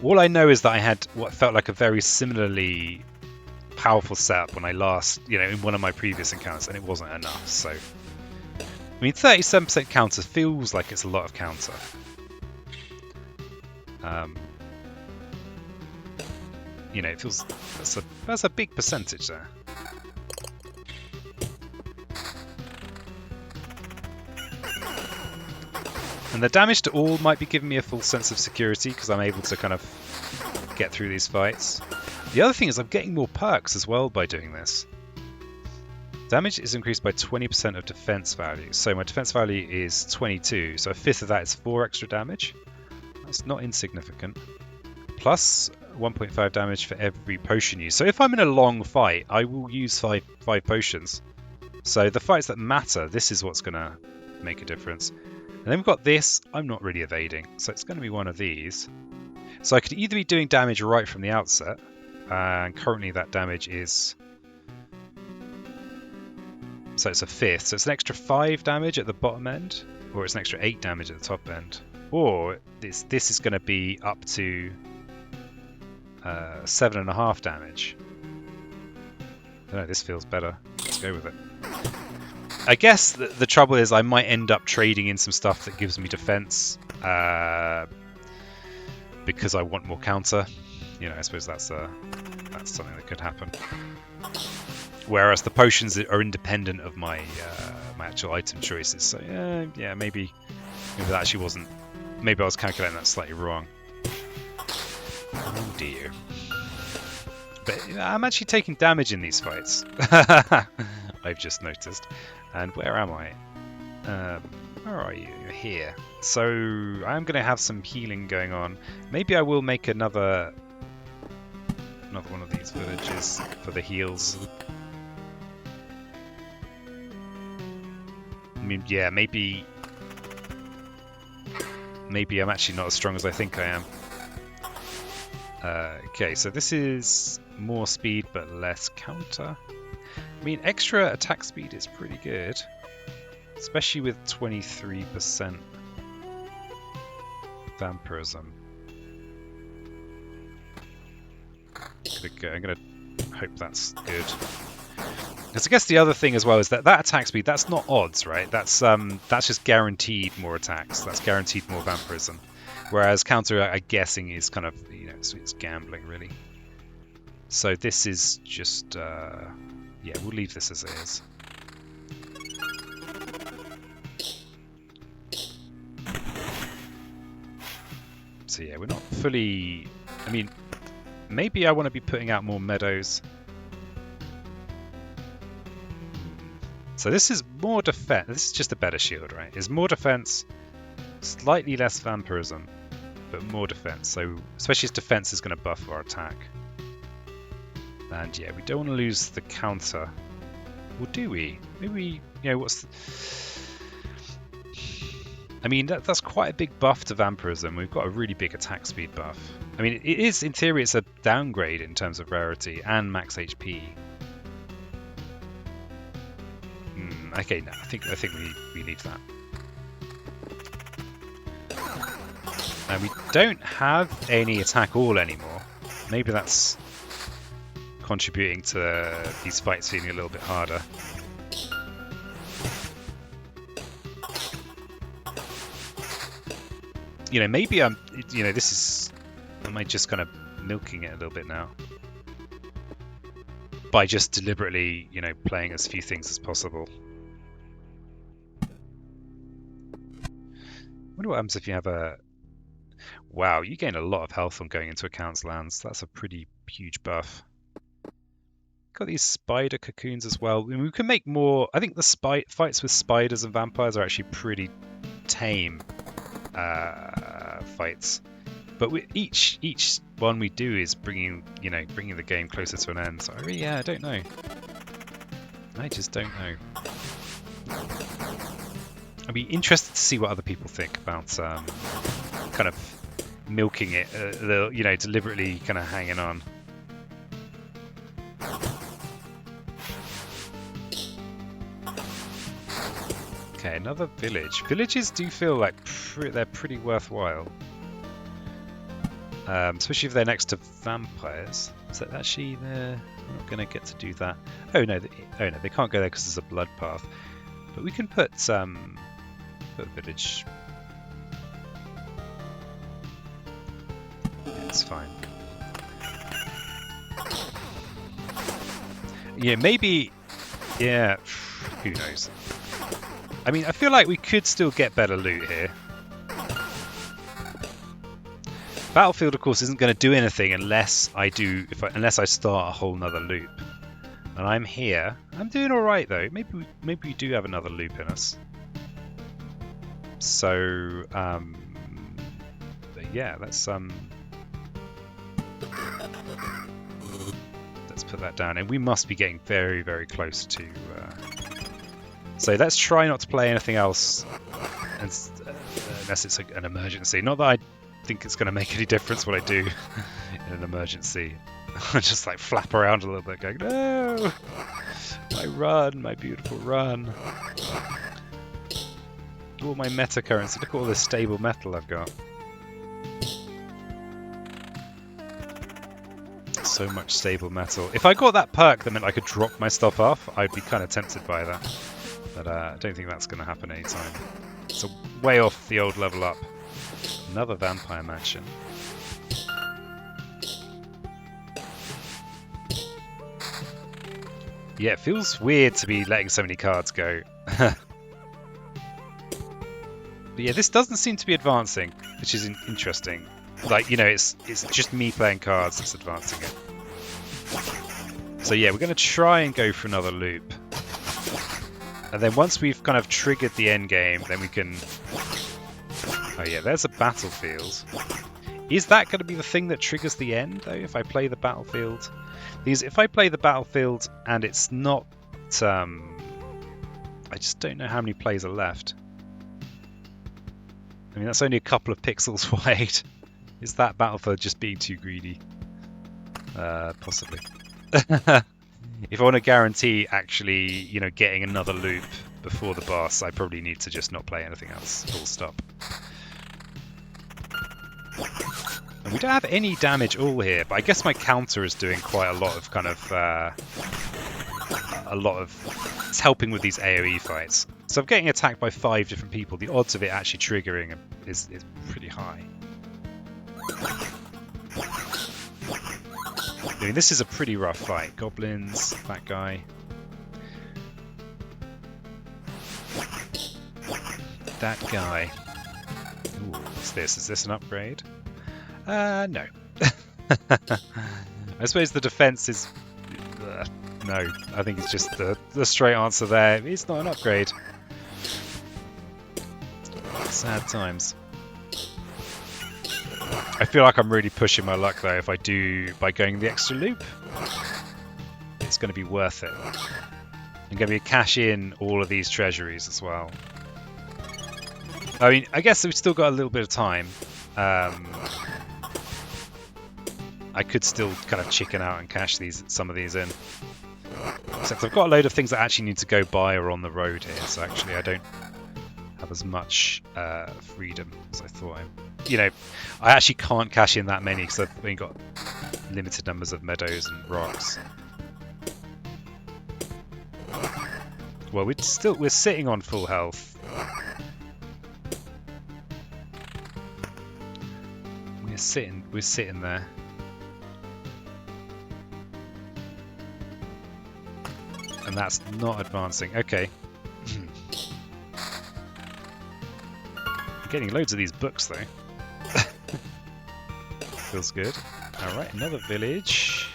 All I know is that I had what felt like a very similarly powerful setup when I last, you know, in one of my previous encounters, and it wasn't enough, so... I mean, 37% counter feels like it's a lot of counter. You know, it feels... That's a big percentage there. And the damage to all might be giving me a full sense of security, because I'm able to kind of get through these fights. The other thing is I'm getting more perks as well by doing this. Damage is increased by 20% of defense value. So my defense value is 22, so a fifth of that is 4 extra damage. That's not insignificant. Plus 1.5 damage for every potion used. So if I'm in a long fight, I will use five potions. So the fights that matter, this is what's going to make a difference. And then we've got this. I'm not really evading, so it's going to be one of these. So I could either be doing damage right from the outset, and currently that damage is... So it's a fifth, so it's an extra 5 damage at the bottom end, or it's an extra 8 damage at the top end. Or this is going to be up to 7.5 damage. I don't know, this feels better. Let's go with it. I guess the trouble is I might end up trading in some stuff that gives me defense because I want more counter. You know, I suppose that's something that could happen. Whereas the potions are independent of my my actual item choices. So yeah, maybe that actually wasn't. Maybe I was calculating that slightly wrong. Oh dear. But I'm actually taking damage in these fights. I've just noticed. And where am I? Where are you? You're here. So I'm going to have some healing going on. Maybe I will make another one of these villages for the heals. I mean, yeah, maybe I'm actually not as strong as I think I am. Okay, so this is more speed but less counter. I mean, extra attack speed is pretty good, especially with 23% vampirism. I'm gonna hope that's good. Because I guess the other thing as well is that attack speed, that's not odds, right? That's just guaranteed more attacks. That's guaranteed more vampirism. Whereas counter, I'm guessing, is kind of, you know, it's gambling really. So this is just, yeah, we'll leave this as it is. So yeah, we're not fully, I mean, maybe I want to be putting out more meadows. So this is more defense. This is just a better shield, right? It's more defense, slightly less vampirism, but more defense. So especially as defense is going to buff our attack. And yeah, we don't want to lose the counter. Or do we? Maybe, you know, what's... I mean, that's quite a big buff to vampirism. We've got a really big attack speed buff. I mean, it is, in theory, it's a downgrade in terms of rarity and max HP. Okay, no, I think we leave that. And we don't have any attack all anymore. Maybe that's contributing to these fights feeling a little bit harder. You know, maybe am I just kind of milking it a little bit now? By just deliberately, you know, playing as few things as possible. I wonder what happens if you have a... Wow, you gain a lot of health from going into accounts lands. That's a pretty huge buff. Got these spider cocoons as well. I mean, we can make more... I think the fights with spiders and vampires are actually pretty tame fights. But each one we do is bringing the game closer to an end. So I don't know. I just don't know. I'd be interested to see what other people think about kind of milking it, you know, deliberately kind of hanging on. Okay, another village. Villages do feel like they're pretty worthwhile. Especially if they're next to vampires. Is that actually they're not going to get to do that? Oh no, they can't go there because there's a blood path. But we can put a village. Yeah, it's fine. Yeah, maybe. Yeah, who knows? I mean, I feel like we could still get better loot here. Battlefield, of course, isn't going to do anything unless unless I start a whole nother loop. And I'm here. I'm doing all right though. Maybe we do have another loop in us. So, but yeah, let's put that down. And we must be getting very, very close to. So let's try not to play anything else, unless it's an emergency. Not that I think it's going to make any difference what I do in an emergency. I just like flap around a little bit going, no! My run, my beautiful run. All my meta currency, look at all this stable metal I've got. So much stable metal. If I got that perk that meant I could drop my stuff off, I'd be kind of tempted by that. But I don't think that's going to happen anytime. So way off the old level up. Another vampire mansion. Yeah, it feels weird to be letting so many cards go. But yeah, this doesn't seem to be advancing, which is interesting. Like, you know, it's just me playing cards that's advancing it. So yeah, we're going to try and go for another loop. And then once we've kind of triggered the end game, then we can... Oh yeah, there's a battlefield. Is that going to be the thing that triggers the end, though, if I play the battlefield? Because if I play the battlefield and it's not... I just don't know how many plays are left. I mean, that's only a couple of pixels wide. Is that battlefield just being too greedy? Possibly. If I want to guarantee actually, you know, getting another loop before the boss, I probably need to just not play anything else. Full stop. And we don't have any damage all here, but I guess my counter is doing quite a lot of kind of... it's helping with these AoE fights. So I'm getting attacked by 5 different people. The odds of it actually triggering is pretty high. I mean, this is a pretty rough fight. Goblins, that guy. That guy. Ooh, what's this? Is this an upgrade? No. I suppose the defense is... no, I think it's just the straight answer there. It's not an upgrade. Sad times. I feel like I'm really pushing my luck though if I do by going the extra loop. It's going to be worth it. I'm going to be cash in all of these treasuries as well. I mean, I guess we've still got a little bit of time. I could still kind of chicken out and cash some of these in. Except I've got a load of things that actually need to go by or on the road here, so actually I don't have as much freedom as I thought. I actually can't cash in that many because I've only got limited numbers of meadows and rocks. Well, we're sitting on full health. We're sitting there. And that's not advancing. Okay. I'm getting loads of these books though. Feels good. Alright, another village.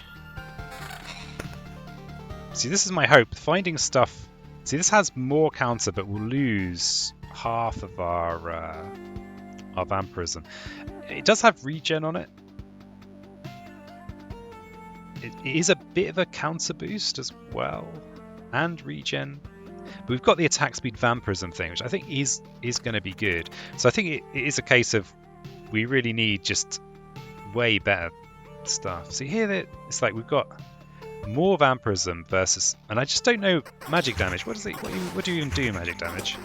See, this is my hope. Finding stuff... See, this has more counter, but we'll lose half of our vampirism. It does have regen on it. It is a bit of a counter boost as well. And regen. But we've got the attack speed vampirism thing, which I think is going to be good. So I think it is a case of we really need just way better stuff. See here, it's like we've got more vampirism versus, and I just don't know magic damage. What do you even do magic damage?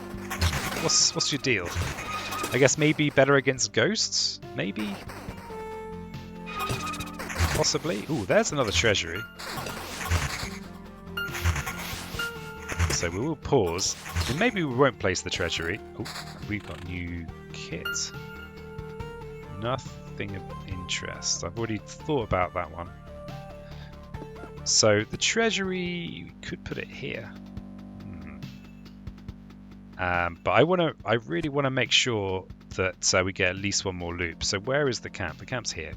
What's your deal? I guess maybe better against ghosts. Maybe. Possibly. Ooh, there's another treasury. So we will pause. And maybe we won't place the treasury. Oh, we've got new kit. Nothing of interest. I've already thought about that one. So the treasury, we could put it here. But I really want to make sure that we get at least one more loop. So where is the camp? The camp's here.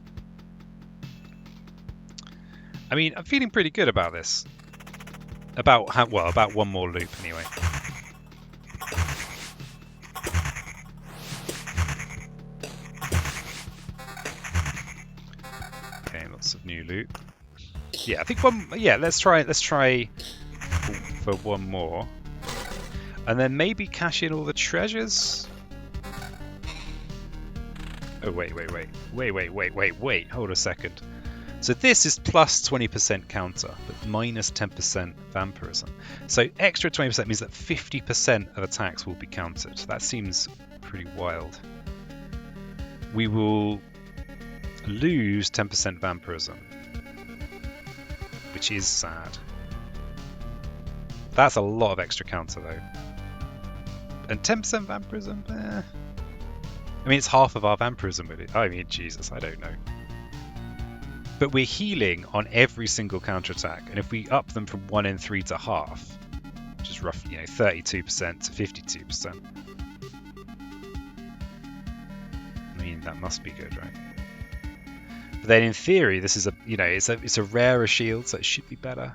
I mean, I'm feeling pretty good about this. About one more loop anyway. Okay, lots of new loot. Yeah, I think one. Yeah, let's try for one more, and then maybe cash in all the treasures. Oh wait! Hold a second. So this is plus 20% counter, but minus 10% vampirism. So extra 20% means that 50% of attacks will be countered. That seems pretty wild. We will lose 10% vampirism, which is sad. That's a lot of extra counter though. And 10% vampirism? I mean, it's half of our vampirism with it. I mean, Jesus, I don't know. But we're healing on every single counterattack, and if we up them from 1 in 3 to half, which is roughly 32% to 52%, I mean that must be good, right? But then in theory, this is it's a rarer shield, so it should be better.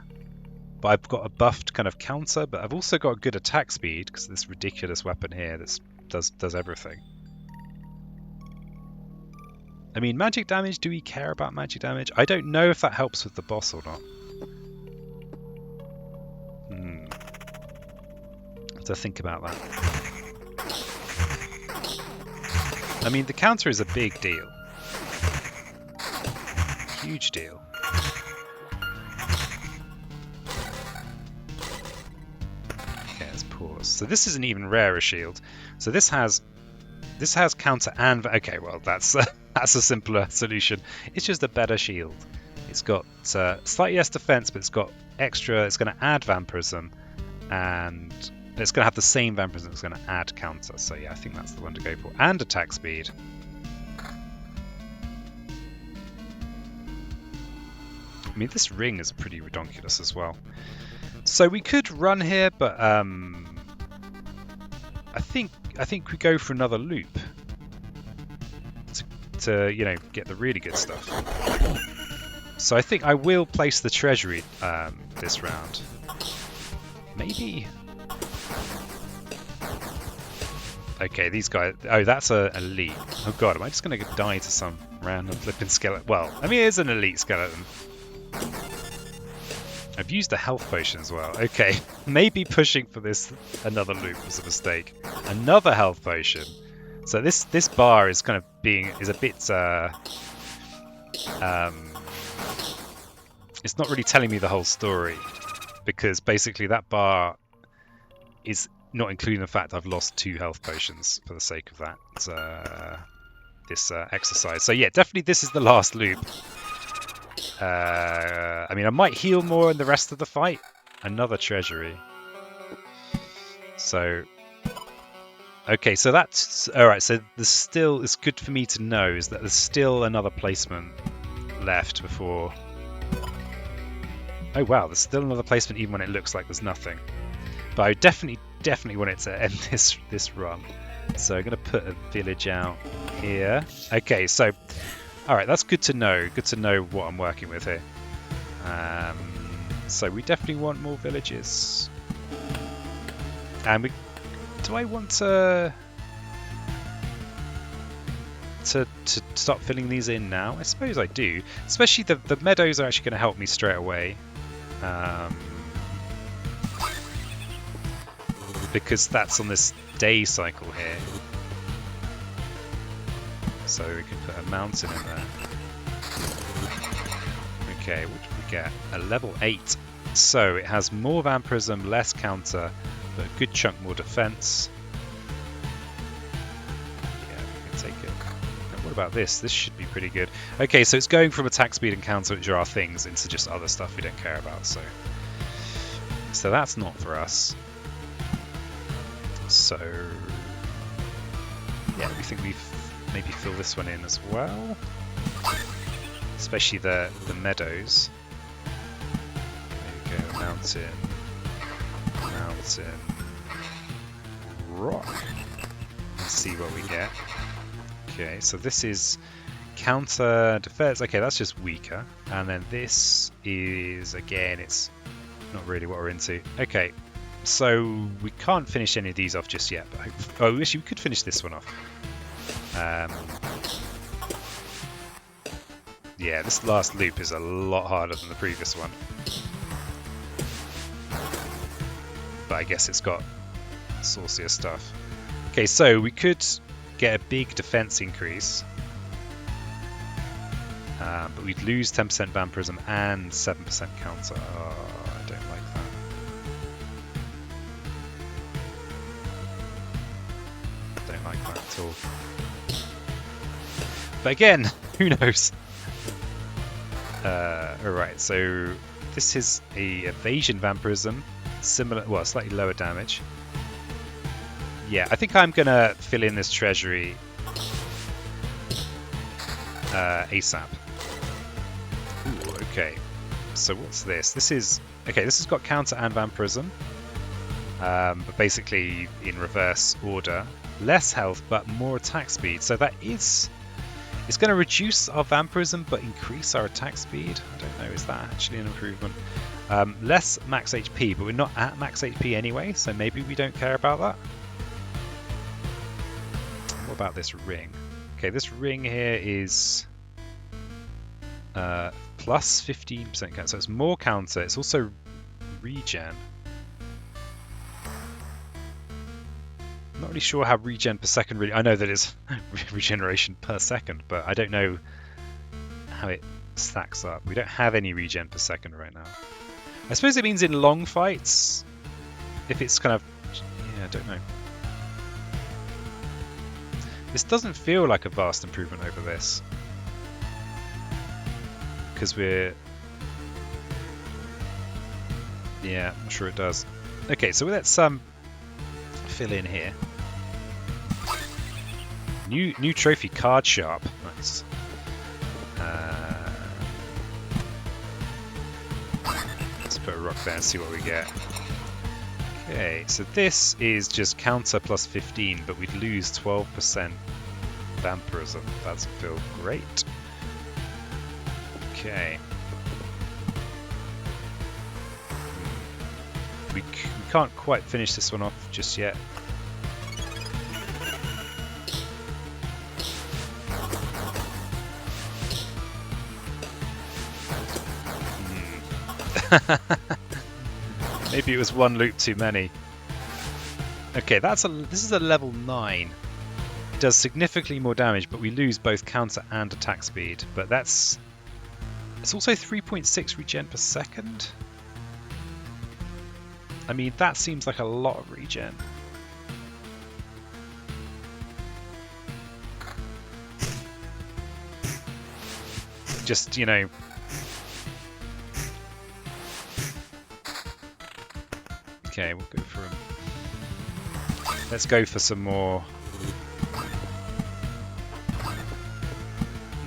But I've got a buffed kind of counter, but I've also got a good attack speed because this ridiculous weapon here that does everything. I mean, magic damage, do we care about magic damage? I don't know if that helps with the boss or not. Have to think about that. I mean, the counter is a big deal. Huge deal. Okay, let's pause. So this is an even rarer shield. So this has counter and... Okay, well, that's... That's a simpler solution. It's just a better shield. It's got slightly less defense, but it's got extra. It's going to add vampirism, and it's going to have the same vampirism. It's going to add counter. So yeah, I think that's the one to go for. And attack speed. I mean, this ring is pretty redonkulous as well. So we could run here, but I think we go for another loop to you know, get the really good stuff. So I think I will place the treasury this round. Maybe. Okay, these guys. Oh, that's a elite. Oh god, am I just gonna die to some random flipping skeleton? Well, I mean, it is an elite skeleton. I've used a health potion as well. Okay, maybe pushing for this another loop was a mistake. Another health potion. So this bar is kind of is a bit it's not really telling me the whole story, because basically that bar is not including the fact I've lost 2 health potions for the sake of that this exercise. So yeah, definitely this is the last loop. I mean, I might heal more in the rest of the fight. Another treasury. So, okay, so that's all right. So there's still, it's good for me to know is that there's still another placement left before. Oh wow, there's still another placement even when it looks like there's nothing. But I definitely want it to end this run. So I'm gonna put a village out here. Okay, so. Alright, that's good to know. Good to know what I'm working with here. So we definitely want more villages. And do I want to start filling these in now? I suppose I do. Especially the meadows are actually going to help me straight away. Because that's on this day cycle here. So we can put a mountain in there. Okay, what did we get? A level 8. So it has more vampirism, less counter, but a good chunk more defense. Yeah, we can take it. And what about this? This should be pretty good. Okay, so it's going from attack speed and counter, which are our things, into just other stuff we don't care about. So that's not for us. So yeah, we think we've maybe fill this one in as well, especially the meadows. There we go, mountain, rock. Let's see what we get. Okay, so this is counter defense. Okay, that's just weaker. And then this is, again, it's not really what we're into. Okay, so we can't finish any of these off just yet. But oh, actually, we could finish this one off. Yeah, this last loop is a lot harder than the previous one. But I guess it's got saucier stuff. Okay, so we could get a big defense increase. But we'd lose 10% vampirism and 7% counter. Oh, I don't like that. I don't like that at all. But again, who knows? Alright, so this is a evasion vampirism, similar, well, slightly lower damage. Yeah, I think I'm gonna fill in this treasury ASAP. Ooh, okay. So what's this? This is okay. This has got counter and vampirism, but basically in reverse order. Less health, but more attack speed. So that is. It's going to reduce our vampirism, but increase our attack speed. I don't know, is that actually an improvement? Less max HP, but we're not at max HP anyway, so maybe we don't care about that. What about this ring? Okay, this ring here is plus 15% counter, so it's more counter. It's also regen. I'm not really sure how regen per second really. I know that it's regeneration per second, but I don't know how it stacks up. We don't have any regen per second right now. I suppose it means in long fights, if it's kind of, yeah, I don't know. This doesn't feel like a vast improvement over this, because we're, yeah, I'm sure it does. Okay, so let's fill in here. New trophy, card sharp. Nice. put a rock there and see what we get. Okay, so this is just counter plus 15, but we'd lose 12% vampirism. That doesn't feel great. Okay. We can't quite finish this one off just yet. Maybe it was one loop too many. Okay, this is a level 9. It does significantly more damage, but we lose both counter and attack speed. But it's also 3.6 regen per second. I mean, that seems like a lot of regen. Just, you know... Okay, we'll go for him. Let's go for some more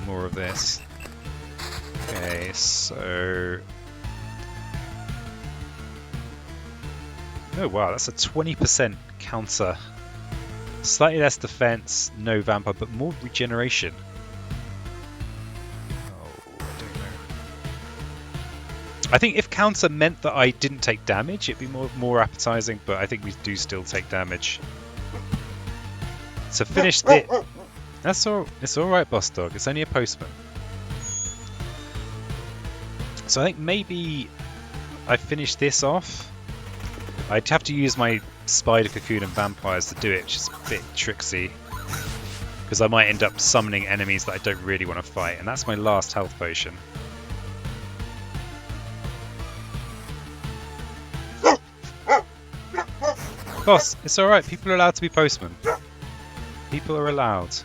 of this. Okay, so... Oh wow, that's a 20% counter. Slightly less defense, no vampire, but more regeneration. Oh, I don't know. I think if counter meant that I didn't take damage, it'd be more appetizing, but I think we do still take damage. So finish this. It's alright, boss dog. It's only a postman. So I think maybe I finish this off. I'd have to use my spider cocoon and vampires to do it, which is a bit tricksy. Because I might end up summoning enemies that I don't really want to fight, and that's my last health potion. Boss, it's alright, people are allowed to be postmen. People are allowed.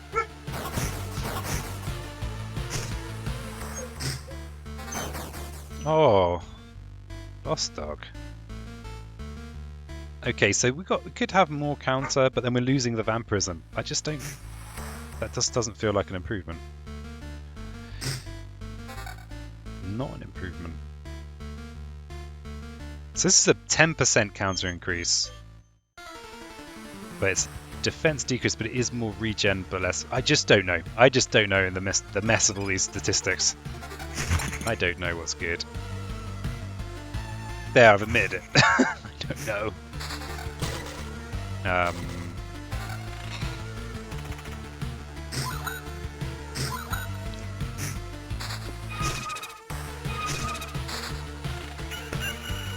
Oh, boss dog. Okay, so we could have more counter, but then we're losing the vampirism. I just don't... That just doesn't feel like an improvement. Not an improvement. So this is a 10% counter increase. But it's defense decrease, but it is more regen, but less... I just don't know. I just don't know in the mess of all these statistics. I don't know what's good. There, I've admitted it. I don't know.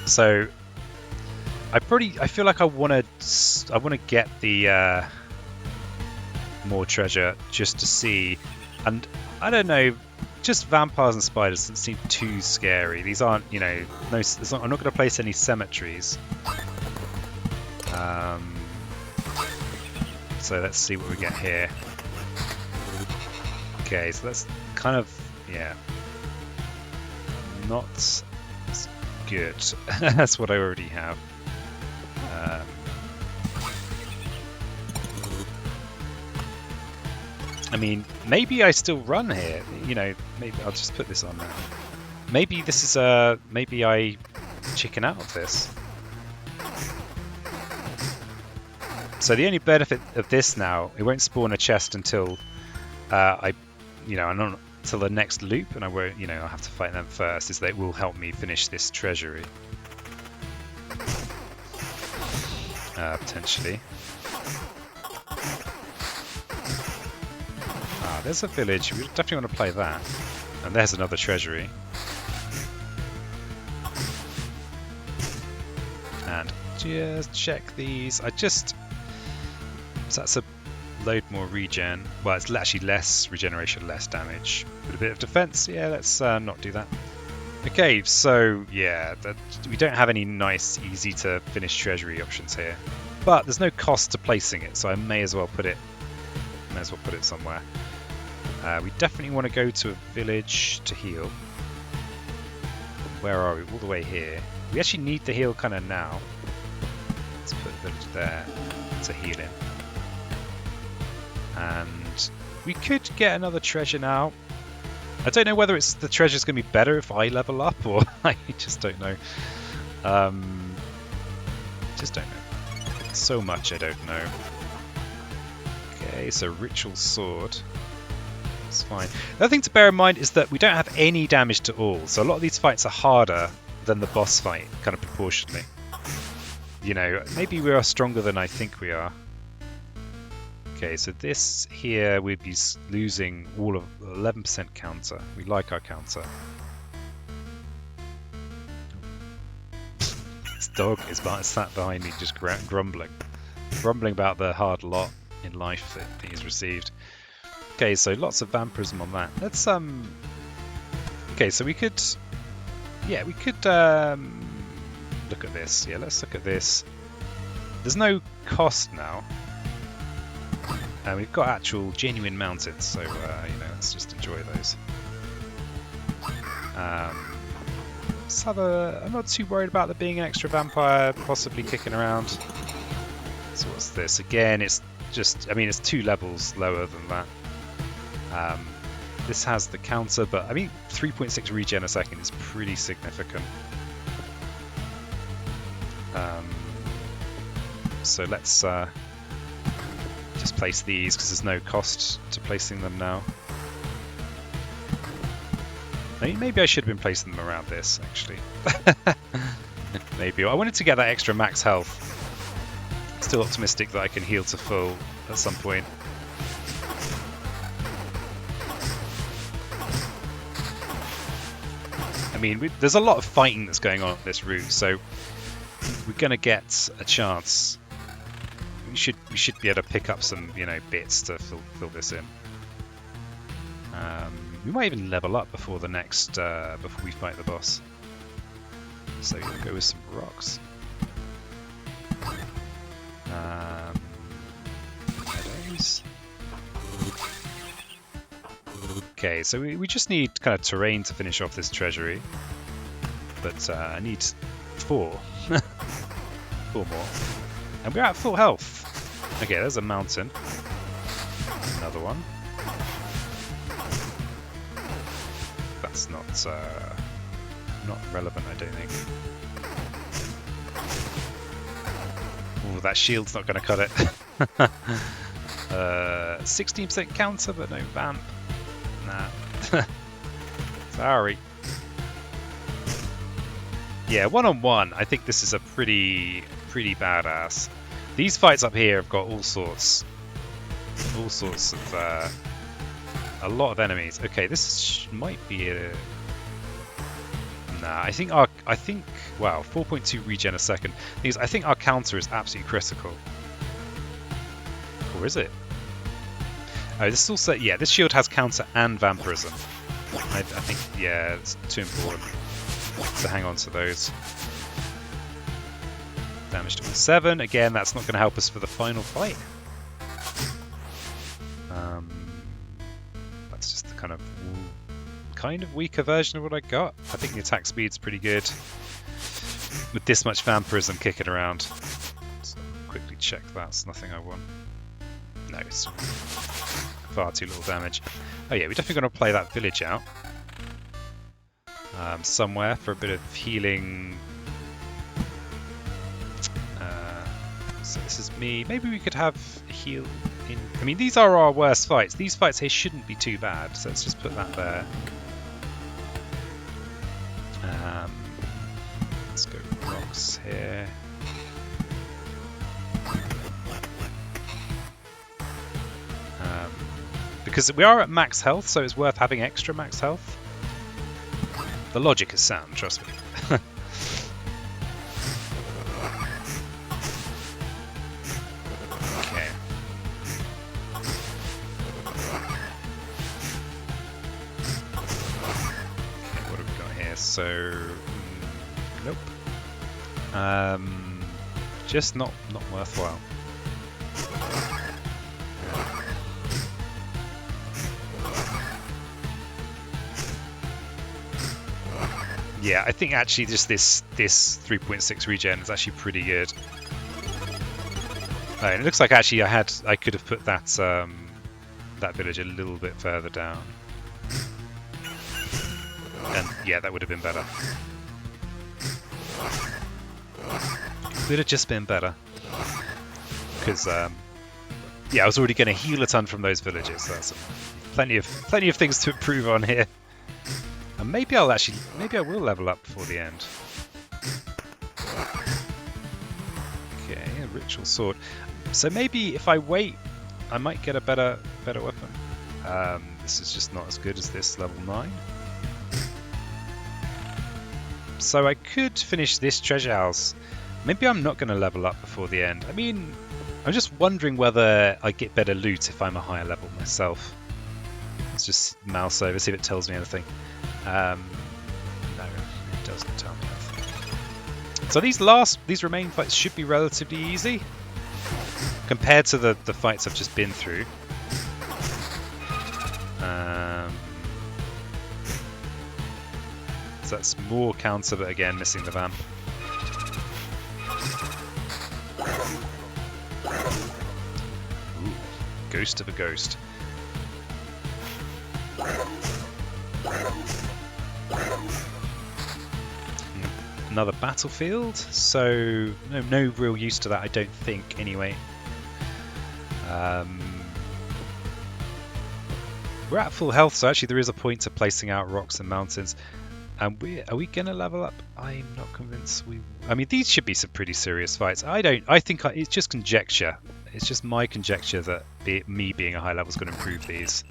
So I feel like I want to get the more treasure just to see, and I don't know, just vampires and spiders doesn't seem too scary. These aren't, you know, I'm not going to place any cemeteries. So let's see what we get here. Okay, so that's kind of, yeah, not as good. That's what I already have. I mean, maybe I still run here. You know, maybe I'll just put this on now. Maybe this is maybe I chicken out of this. So the only benefit of this now, it won't spawn a chest until until the next loop, and I won't, I'll have to fight them first. Is that it will help me finish this treasury, potentially. There's a village. We definitely want to play that, and there's another treasury. And just check these. So that's a load more regen. Well, it's actually less regeneration, less damage. With a bit of defense, yeah, let's not do that. Okay, so yeah, we don't have any nice, easy to finish treasury options here. But there's no cost to placing it, so I may as well put it somewhere. We definitely want to go to a village to heal. Where are we? All the way here. We actually need to heal kind of now. Let's put a village there to heal in. And we could get another treasure now. I don't know whether the treasure's going to be better if I level up, or I just don't know. Just don't know. So much I don't know. Okay, so ritual sword. It's fine. The other thing to bear in mind is that we don't have any damage to all, so a lot of these fights are harder than the boss fight, kind of proportionally. You know, maybe we are stronger than I think we are. Okay, so this here we'd be losing all of 11% counter. We like our counter. This dog is sat behind me just grumbling about the hard lot in life that he's received. Okay, so lots of vampirism on that. Let's okay, so we could look at this. Yeah, let's look at this. There's no cost now. We've got actual genuine mountains, so you know, let's just enjoy those. Let's have I'm not too worried about there being an extra vampire possibly kicking around. So what's this? Again, it's just, I mean, it's 2 levels lower than that. This has the counter, but I mean, 3.6 regen a second is pretty significant. So let's just place these because there's no cost to placing them now. I mean, maybe I should have been placing them around this, actually. Maybe. I wanted to get that extra max health. Still optimistic that I can heal to full at some point. I mean, there's a lot of fighting that's going on this route, so we're going to get a chance. We should be able to pick up some, you know, bits to fill this in. We might even level up before the next before we fight the boss. So we'll go with some rocks. Those. Okay, so we just need kind of terrain to finish off this treasury, but I need 4. 4 more, and we're at full health. Okay, there's a mountain. Another one. That's not relevant, I don't think. Oh, that shield's not going to cut it. 16% counter, but no vamp. Nah. Sorry. Yeah, 1-on-1. I think this is a pretty badass. These fights up here have got all sorts of a lot of enemies. Okay, this might be a. Nah, I think wow, 4.2 regen a second. I think our counter is absolutely critical. Or is it? Oh, this is also, yeah, this shield has counter and vampirism. I think, yeah, it's too important to hang on to those. Damage to 7. Again, that's not going to help us for the final fight. That's just the kind of weaker version of what I got. I think the attack speed's pretty good with this much vampirism kicking around. So quickly check that's nothing I want. No, it's far too little damage. Oh yeah, we're definitely going to play that village out somewhere for a bit of healing. So this is me. Maybe we could have a heal in. I mean, these are our worst fights. These fights here shouldn't be too bad. So let's just put that there. Let's go rocks here. Because we are at max health, so it's worth having extra max health. The logic is sound, trust me. Okay. What have we got here? So, nope. Just not worthwhile. Yeah, I think actually just this 3.6 regen is actually pretty good. And it looks like actually I could have put that that village a little bit further down. And yeah, that would have been better. Would have just been better. Because, yeah, I was already going to heal a ton from those villages. So that's plenty of things to improve on here. And maybe I will level up before the end. Okay, a ritual sword. So maybe if I wait, I might get a better weapon. This is just not as good as this level 9. So I could finish this treasure house. Maybe I'm not going to level up before the end. I mean, I'm just wondering whether I get better loot if I'm a higher level myself. Let's just mouse over, see if it tells me anything. No, it doesn't tell me anything. So these remaining fights should be relatively easy compared to the fights I've just been through. So that's more counter, but again missing the vamp. Ooh, ghost of a ghost. Another battlefield, so no real use to that, I don't think, anyway. We're at full health, so actually there is a point to placing out rocks and mountains. And are we gonna level up? I'm not convinced we. I mean, these should be some pretty serious fights. I think it's just conjecture. It's just my conjecture that me being a high level is going to improve these.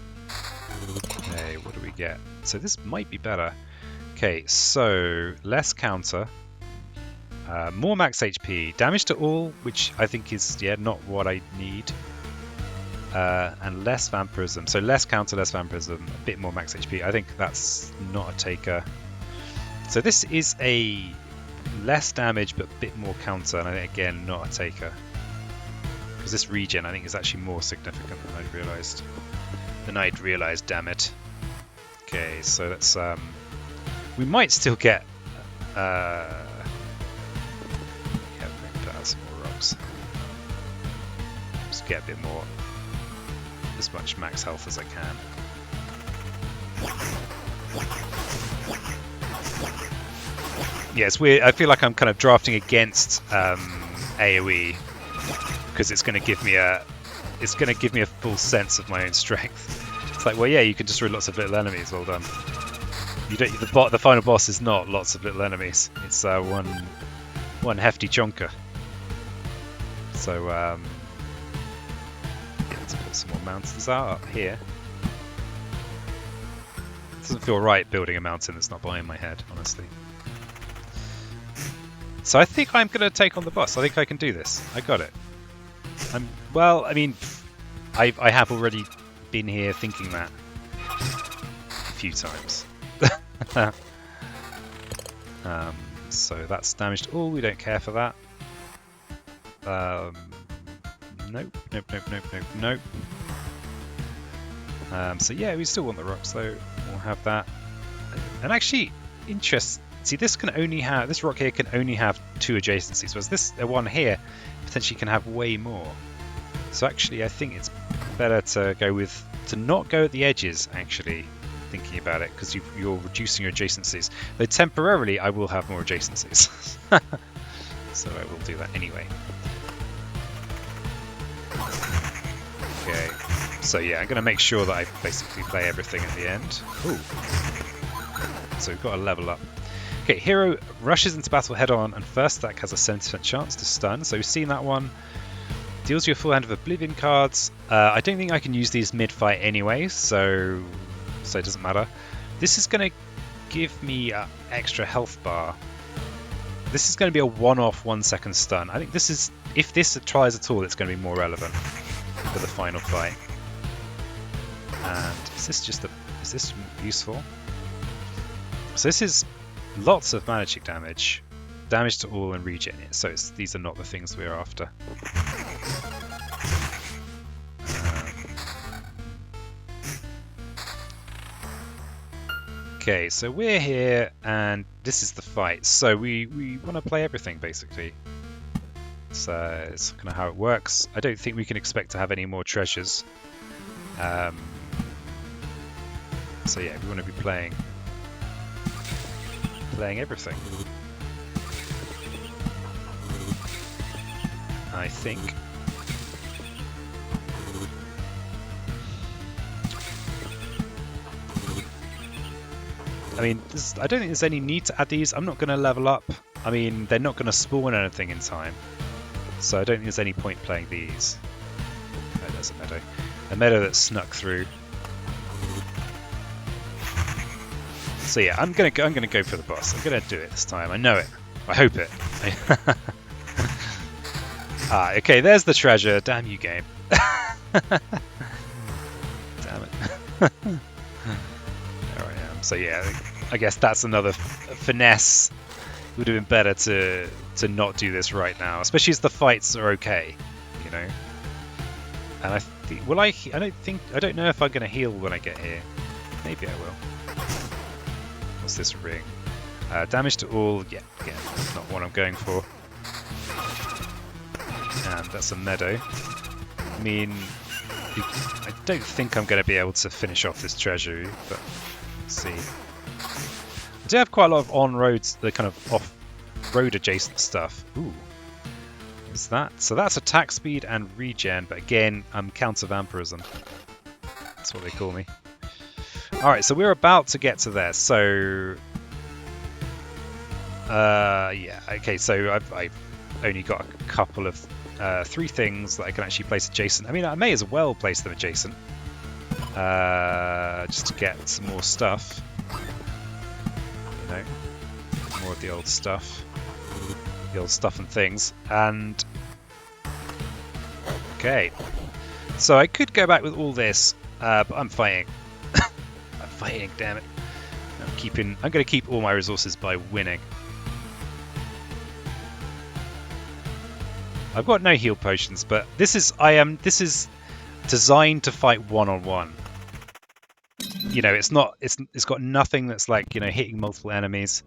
Okay, what do we get? So this might be better. Okay, so less counter, more max HP, damage to all, which I think is not what I need, and less vampirism. So less counter, less vampirism, a bit more max HP. I think that's not a taker. So this is a less damage but a bit more counter, and I think again not a taker. Because this regen I think is actually more significant than I'd realised. Damn it. Okay, so let's we might still get maybe put out some more rocks. Just get a bit more, as much max health as I can. Yeah, it's weird. I feel like I'm kind of drafting against AoE because it's going to give me a full sense of my own strength. It's like, well, yeah, you can destroy lots of little enemies. Well done. You don't. The final boss is not lots of little enemies. It's one hefty chonker. So let's put some more mountains out up here. It doesn't feel right building a mountain that's not behind my head, honestly. So I think I'm going to take on the boss. I think I can do this. I got it. Well, I mean, I have already been here thinking that a few times. So that's damaged. Oh, we don't care for that. Nope. So yeah, we still want the rocks though. We'll have that. And actually, see, this rock here can only have 2 adjacencies, whereas this one here potentially can have way more. So actually, I think it's better to not go at the edges. Actually, thinking about it, because you're reducing your adjacencies. Though temporarily, I will have more adjacencies, so I will do that anyway. Okay, so yeah, I'm going to make sure that I basically play everything at the end. Ooh. So we've got to level up. Okay, hero rushes into battle head on, and first attack has a 70% chance to stun. So we've seen that one. Deals you a full hand of Oblivion cards. I don't think I can use these mid-fight anyway, so it doesn't matter. This is going to give me an extra health bar. This is going to be a one-off 1-second stun. I think this is, if this tries at all, it's going to be more relevant for the final fight. And is this useful? So this is lots of magic damage, damage to all, and regen it. So these are not the things we're after. Okay, so we're here, and this is the fight. So we want to play everything basically. So it's kind of how it works. I don't think we can expect to have any more treasures. So yeah, we want to be playing everything. I think. I mean, I don't think there's any need to add these. I'm not going to level up. I mean, they're not going to spawn anything in time. So I don't think there's any point playing these. Oh, there's a meadow. A meadow that snuck through. So yeah, I'm gonna go for the boss. I'm gonna do it this time. I know it. I hope it. Ah, okay. There's the treasure. Damn you, game. Damn it. There I am. So yeah, I guess that's another finesse. It would have been better to not do this right now, especially as the fights are okay, you know. And I think, will I? I don't know if I'm gonna heal when I get here. Maybe I will. What's this ring? Damage to all. Yeah, again, that's not what I'm going for. And that's a meadow. I mean, I don't think I'm going to be able to finish off this treasury, but let's see. I do have quite a lot of on-roads, the kind of off-road adjacent stuff. Ooh. What's that? So that's attack speed and regen, but again, I'm counter-vampirism. That's what they call me. Alright, so we're about to get to there, so... yeah, okay, so I've only got a couple of... 3 things that I can actually place adjacent. I mean, I may as well place them adjacent. Just to get some more stuff. You know, more of the old stuff. The old stuff and things. And... okay. So I could go back with all this, but I'm fighting. Fighting, damn it. I'm going to keep all my resources by winning. I've got no heal potions, but this is designed to fight one-on-one. You know, it's got nothing that's like, you know, hitting multiple enemies.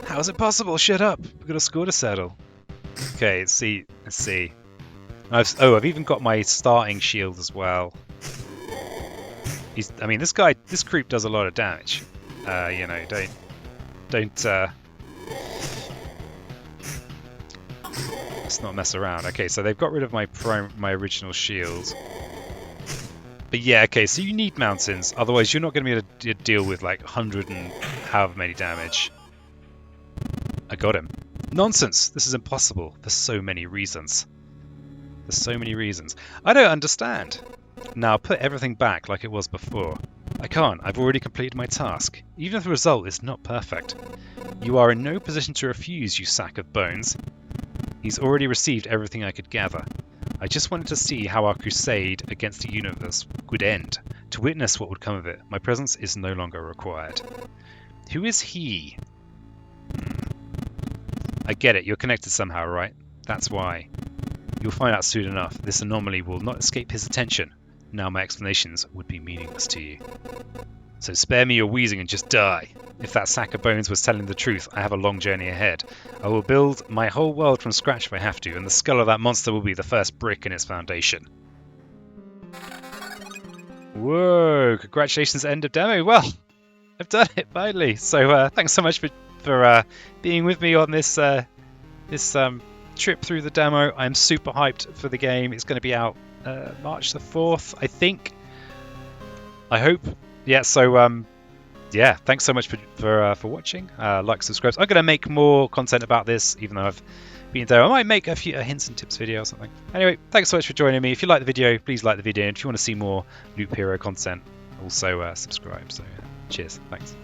How is it possible? Shut up. We've got a score to settle. Okay, let's see. I've even got my starting shield as well. I mean, this creep does a lot of damage. You know, don't let's not mess around. Okay, so they've got rid of my original shield. But yeah, okay, so you need mountains, otherwise you're not going to be able to deal with like 100 and however many damage. I got him. Nonsense! This is impossible for so many reasons. There's so many reasons. I don't understand. Now put everything back like it was before. I can't. I've already completed my task. Even if the result is not perfect. You are in no position to refuse, you sack of bones. He's already received everything I could gather. I just wanted to see how our crusade against the universe would end. To witness what would come of it. My presence is no longer required. Who is he? I get it. You're connected somehow, right? That's why. You'll find out soon enough. This anomaly will not escape his attention. Now my explanations would be meaningless to you. So spare me your wheezing and just die. If that sack of bones was telling the truth, I have a long journey ahead. I will build my whole world from scratch if I have to, and the skull of that monster will be the first brick in its foundation. Whoa, congratulations, end of demo. Well, I've done it, finally. So thanks so much for being with me on this trip through the demo. I'm super hyped for the game. It's going to be out March the 4th, I think. I hope. Yeah, so yeah, thanks so much for watching. Like, subscribe. I'm going to make more content about this, even though I've been there. I might make a few hints and tips video or something. Anyway, thanks so much for joining me. If you like the video, please like the video. And if you want to see more Loop Hero content, also subscribe. So cheers. Thanks.